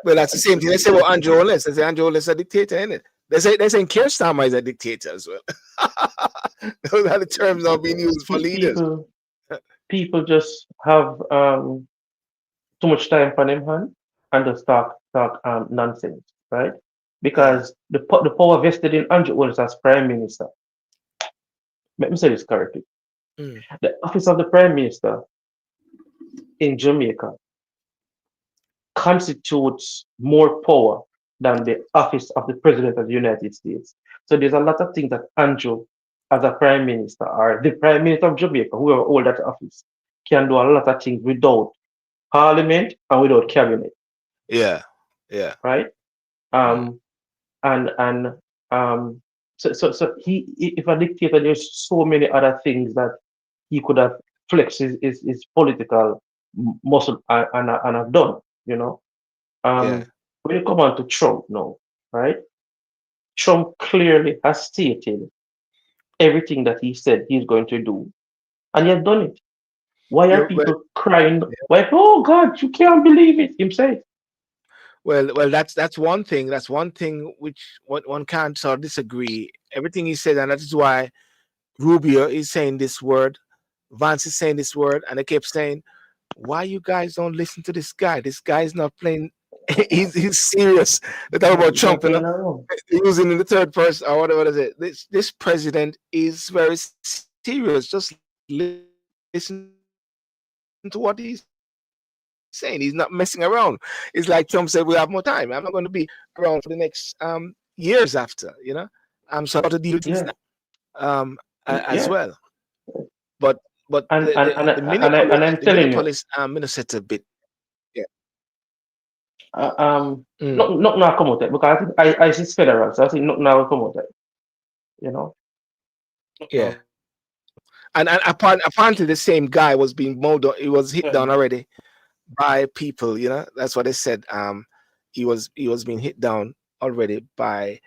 Well, that's the same thing. They say about Andrew Holness. They say Andrew Holness is a dictator, isn't it? They say Keir Starmer is a dictator as well. Those are the terms now being used for leaders. People just have too much time for them hand and just talk nonsense, right? Because the power vested in Andrew Holness as Prime Minister. Let me say this correctly. The office of the Prime Minister in Jamaica constitutes more power than the office of the President of the United States. So there's a lot of things that Andrew, as a Prime Minister, or the Prime Minister of Jamaica, whoever hold that office, can do a lot of things without Parliament and without Cabinet. Right? So he, if a dictator, there's so many other things that he could have flexed his political muscle and have done. When you come on to Trump now, right? Trump clearly has stated everything that he said he's going to do, and he has done it. Why are people crying? Why? Oh God, you can't believe it. Himself. Well, that's one thing. That's one thing which one can't sort of disagree. Everything he said, and that is why Rubio is saying this word, Vance is saying this word, and they kept saying, "Why you guys don't listen to this guy? This guy is not playing. he's serious." They talk about Trump, using in the third person or whatever it is. This president is very serious. Just listen to what he's saying. He's not messing around. It's like Trump said, we have more time. I'm not going to be around for the next years after, I'm sorry to deal with this now, as well. But I'm telling you, Minnesota bit. Not now come out there, because I see federal, so I think not now come out there. And apparently the same guy was being mowed. He was hit down already by people. You know, that's what they said. He was being hit down already by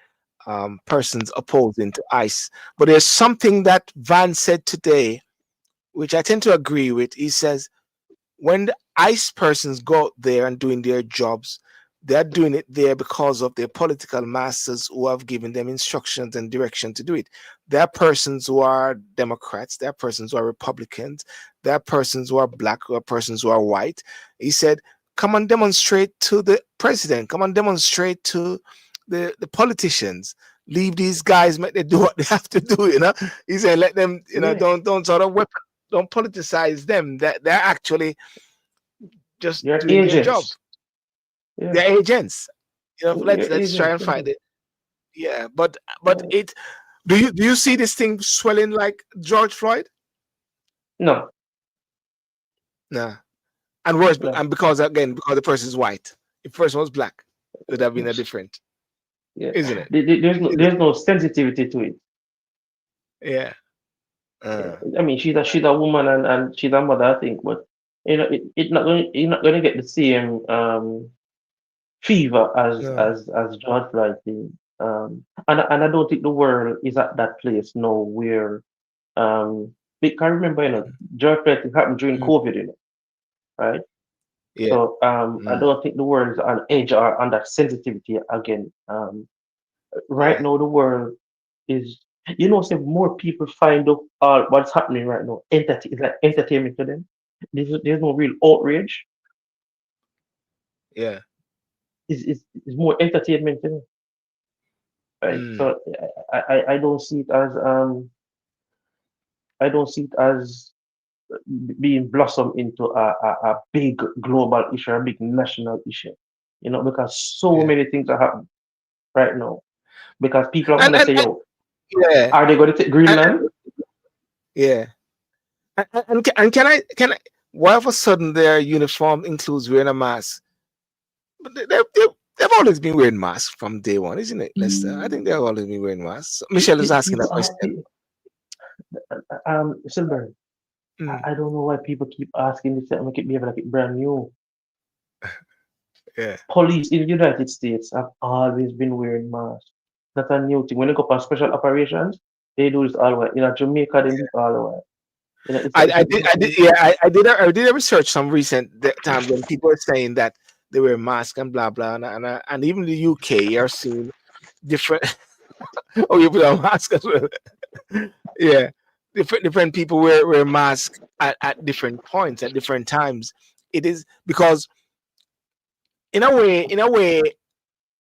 persons opposing to ICE. But there's something that Van said today, which I tend to agree with. He says, when the ICE persons go out there and doing their jobs, they're doing it there because of their political masters who have given them instructions and direction to do it. There are persons who are Democrats, there are persons who are Republicans, there are persons who are black, there are persons who are white. He said, come and demonstrate to the president, come and demonstrate to the politicians. Leave these guys, make them do what they have to do, you know. He said, let them, you know, don't sort of don't politicize them. That they're actually just doing their job. Yeah. They're agents. You know, let's try and find it. Yeah, but it. Do you see this thing swelling like George Floyd? No. Nah. And worse, and because the person is white. If the person was black, it would have been a different. Yeah. Isn't it? There's no sensitivity to it. Yeah. I mean, she's a woman and she's a mother, I think, but you know, you're not going to get the same fever as George Floyd did. And I don't think the world is at that place now where because remember, you know, George Floyd happened during COVID, you know, right? Yeah. So I don't think the world is on edge or on that sensitivity again. Right now, the world is, you know, say more people find out what's happening right now. It's like entertainment to them. There's no real outrage. Yeah. It's more entertainment to them. Right. So I don't see it as being blossomed into a big global issue, a big national issue. You know, because so many things are happening right now. Because people are gonna say, yo, are they gonna take Greenland? Yeah. And can I why all of a sudden their uniform includes wearing a mask? But they've always been wearing masks from day one, isn't it, Lester? I think they've always been wearing masks. Michelle is asking that question. Silver, I don't know why people keep asking this and make it behave like it's brand new. Yeah. Police in the United States have always been wearing masks. That's a new thing. When they go for special operations, they do this all the way. You know, Jamaica, they do it all the way. You know, I did a research some recent time when people were saying that they wear masks and blah blah, and even the UK are seeing different. Oh, you put on mask as well. Yeah, different people wear masks at different points at different times. It is because, in a way,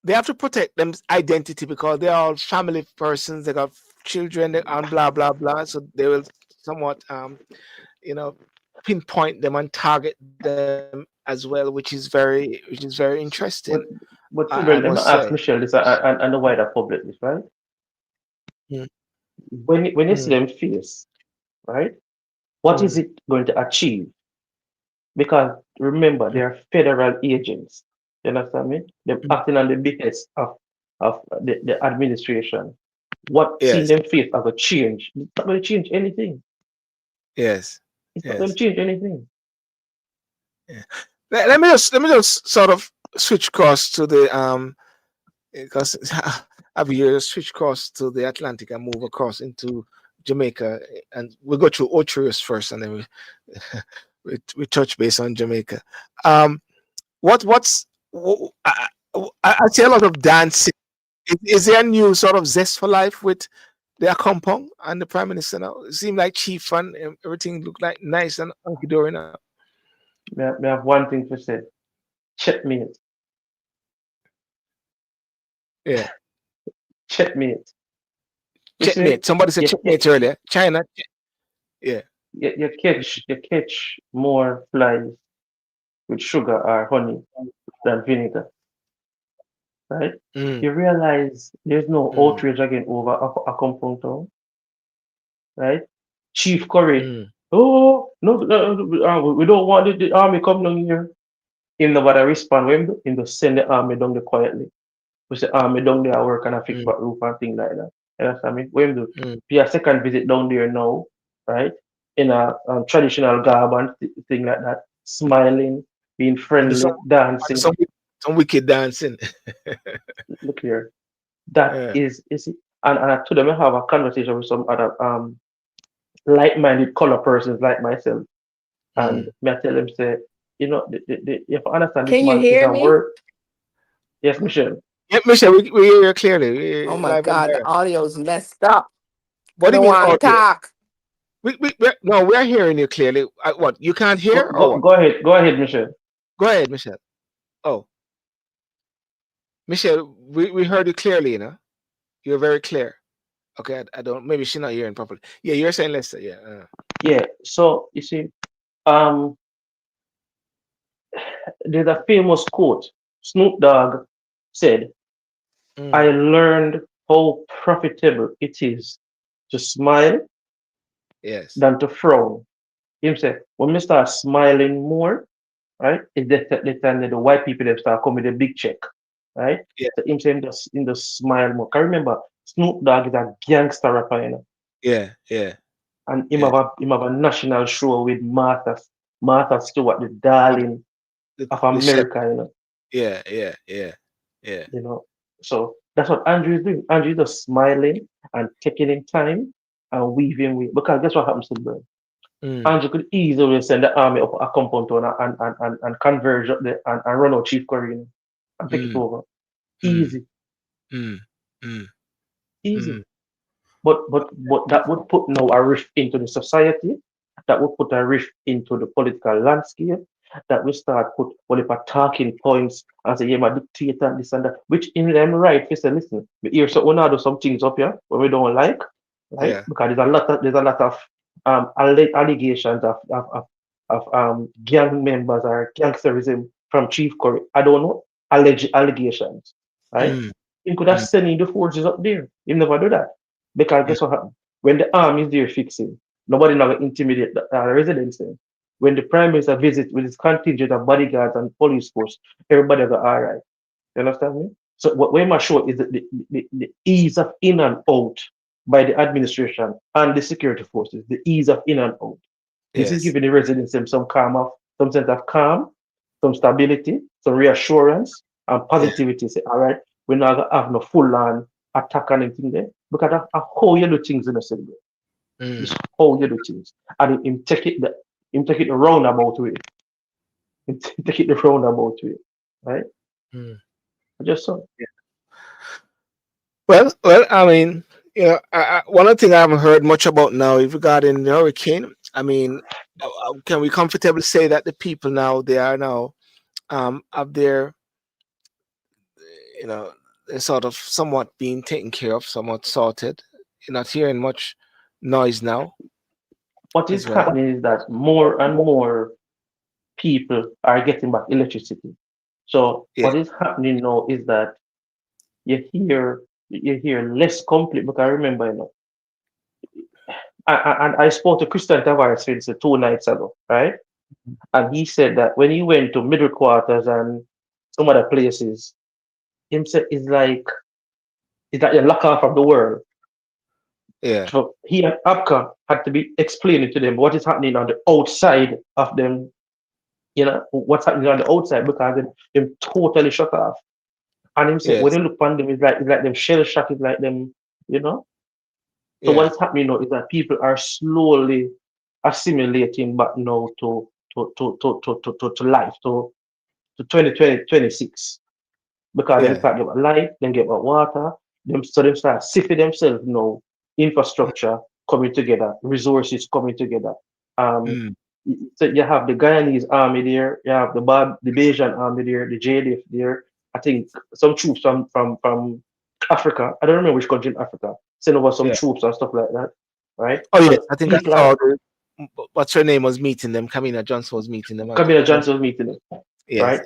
they have to protect them identity because they're all family persons. They got children and blah blah blah. So they will somewhat, pinpoint them and target them as well, which is very interesting. But let me ask Michelle this and the wider public this, right? When you see them face, right? What is it going to achieve? Because remember, they are federal agents. You understand me? They're acting on the behest of the administration. What seeing them face as a change? It's not going to change anything. Yes. It's not going to change anything. Yeah. Let me just sort of switch course to the because I've here switch course to the Atlantic and move across into Jamaica, and we'll go through Otrius first, and then we touch base on Jamaica. I see a lot of dancing. Is there a new sort of zest for life with the Akompong and the Prime Minister now? It seemed like chief and everything looked like nice and hunky dory now. I have one thing to say. Checkmate. Yeah. Checkmate. Checkmate. Somebody said checkmate earlier. China. Yeah. You catch more flies with sugar or honey than vinegar. Right? You realize there's no outrage again over a compound town. Right? Chief Curry. Oh, no, we don't want the army come down here. Him nobody respond when him just send the army down there quietly. We say army down there work and a fix back roof and things like that. You understand me? When do be a second visit down there now, right? in a traditional garb and thing like that, smiling, being friendly, dancing. Some wicked dancing. Look here, that is it. And I told them I have a conversation with some other like-minded color persons like myself, and me I tell them say, you know, you have to understand this Can you man is hear a me? work. Yes, Michelle. Yeah, Michelle, we hear you clearly. Oh my God, the audio's messed up. What do I you don't mean want to audio? talk. We're hearing you clearly. What, you can't hear? Go ahead, Michelle. Go ahead, Michelle. Oh, Michelle, we heard you clearly, you know. You're very clear. Okay, I don't. Maybe she's not hearing properly. Yeah, you're saying Lester. Yeah. Yeah. So you see, there's a famous quote. Snoop Dogg said, "I learned how profitable it is to smile than to frown." Him say, when we start smiling more, right, it's the time that the white people they start coming with a big check, right? Yeah. So him saying just in the smile more. Can remember Snoop Dogg is a gangster rapper, you know. Yeah. And him have a national show with Martha Stewart, the darling of America, you know. Yeah. You know, so that's what Andrew is doing. Andrew is just smiling and taking in time and weaving with, because guess what happens to them? Andrew could easily send the army up a compound town and converge up there and run out Chief Curry, you know, and take it over. Easy. Easy. But that would put now a rift into the society, that would put a rift into the political landscape, that will start put all the talking points and say, yeah, my dictator, this and that, which in them right, we say, listen, we hear so when I do some things up here where we don't like, right? Yeah. Because there's a lot of allegations of gang members or gangsterism from Chief Curry. I don't know, alleged allegations, right? He could have sent in the forces up there. He never do that. Because guess what happened? When the army is there fixing, nobody never intimidate the residents then. When the Prime Minister visits with his contingent of bodyguards and police force, everybody go, all right. You understand me? So what we must show is the ease of in and out by the administration and the security forces, the ease of in and out. This is giving the residents some calm, some sense of calm, some stability, some reassurance and positivity. Say, all right, we're not gonna have no full-on attack and anything there. Because that's how you do things in the city. It's how you do things. And him take it the roundabout way. Him take it the roundabout way. Right? I just saw. Yeah. Well, I mean, you know, one of the things I haven't heard much about now regarding the hurricane. I mean, can we comfortably say that the people now, they are now up there, you know, they're sort of somewhat being taken care of, somewhat sorted. You're not hearing much noise now. What is happening is that more and more people are getting back electricity. So what is happening now is that you hear less complaint. Because I remember, you know, I spoke to Christian Tavares 2 nights ago, right? And he said that when he went to middle quarters and some other places, him said it's like you're locked off from the world. Yeah. So he and APCA had to be explaining to them what is happening on the outside of them, you know, what's happening on the outside, because they're totally shut off. And him said, when they look on them, it's like them shell shock, it's like them, you know. So what's happening now is that people are slowly assimilating back now to life, to 2026. Because they start get light, then get water, so they start sifting themselves now, infrastructure coming together, resources coming together. So you have the Guyanese army there, you have the Bajan army there, the JDF there. I think some troops from Africa, I don't remember which country in Africa, send over some troops and stuff like that, right? Oh yeah, I think I saw what's her name was meeting them. Kamina Johnson was meeting them. Kamina Johnson was meeting them. Yes, right?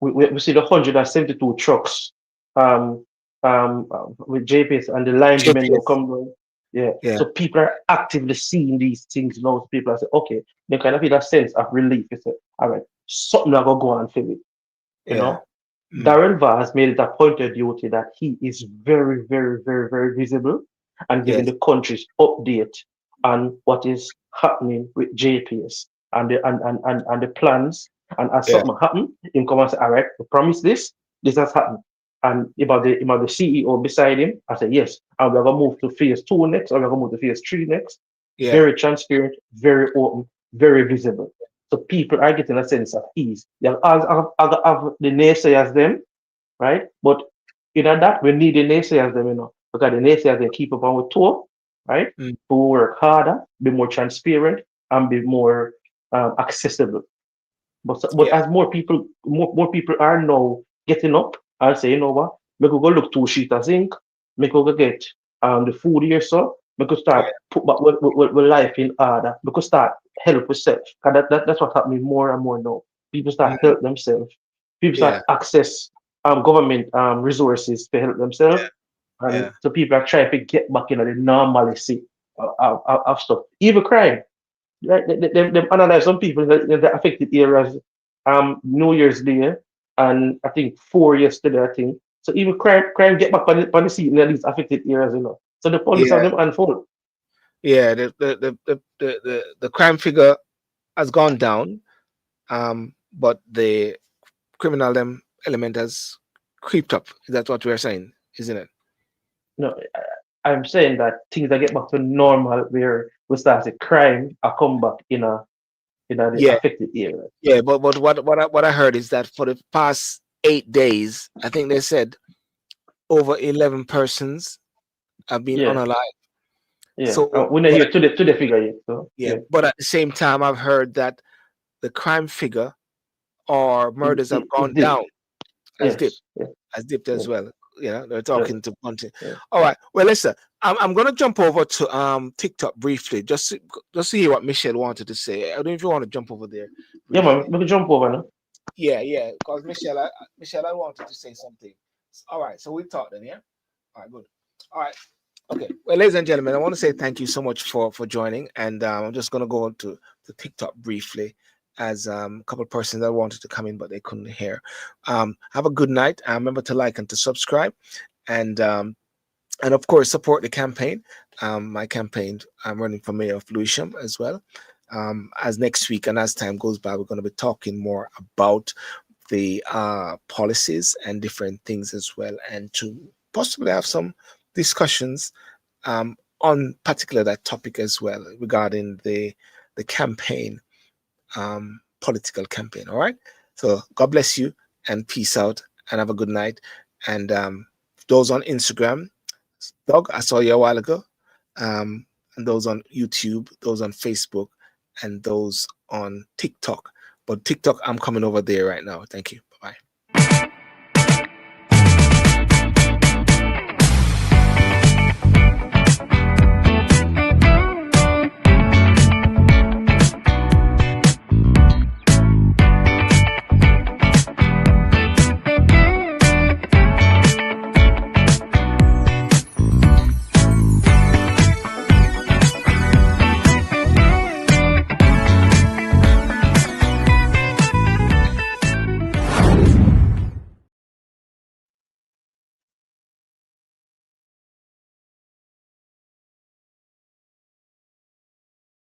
We see the 172 trucks with JPS and the linemen will come. Yeah. So people are actively seeing these things now. So people are saying, okay, they kind of feel a sense of relief. They say, all right, something I go on for me. You know? Darren Vaz made it a point of duty that he is very, very, very, very visible and giving the country's update on what is happening with JPS and the plans. And as Yeah. something happen, him come and say, all right, we promise this has happened. And about the CEO beside him, I said, yes, and we're gonna move to phase 2 next, or we're gonna move to phase 3 next. Yeah. Very transparent, very open, very visible. So people are getting a sense of ease. You have the naysayers them, right? But in that, we need the naysayers them, because the naysayers they keep up on with tour, right? Mm. To work harder, be more transparent, and be more accessible. But as more people are now getting up and say, you know what, we could go look 2 sheets of zinc, we could go get the food here, so we could start put back with life in order. We could start help with self. That's what's happening more and more now. People start help themselves. People start access government resources to help themselves. And so people are trying to get back into the normalcy of stuff. Even crime. Right? They analyze some people in the affected areas New Year's Day and I think 4 yesterday, I think. So even crime get back on the seat in these affected areas, So the police have them unfold. Yeah, the crime figure has gone down, but the criminal element has creeped up. That's what we're saying, isn't it? No, I'm saying that things that get back to normal where we start the crime are come back in the affected area. Yeah, but what I heard is that for the past 8 days, I think they said over 11 persons have been unalive. Yeah, so we're not here to the figure yet. So but at the same time, I've heard that the crime figure or murders have gone down, has dipped as well. They're talking to Bunty. All right. Well, listen, I'm gonna jump over to TikTok briefly, just to hear what Michelle wanted to say. I don't know if you want to jump over there. Yeah, man, we can jump over now. Yeah, because Michelle, I wanted to say something. All right, so we talked then, yeah. All right, good. All right. Okay. Well, ladies and gentlemen, I want to say thank you so much for joining, and I'm just gonna go to TikTok briefly, as a couple of persons that wanted to come in but they couldn't hear. Have a good night. Remember to like and to subscribe, and of course support the campaign. My campaign, I'm running for mayor of Lewisham as well. As next week and as time goes by, we're going to be talking more about the policies and different things as well, and to possibly have some discussions on particular that topic as well regarding the campaign. Political campaign. All right, so God bless you and peace out and have a good night. And those on Instagram, Doug, I saw you a while ago, and those on YouTube, those on Facebook, and those on TikTok. But TikTok, I'm coming over there right now. Thank you.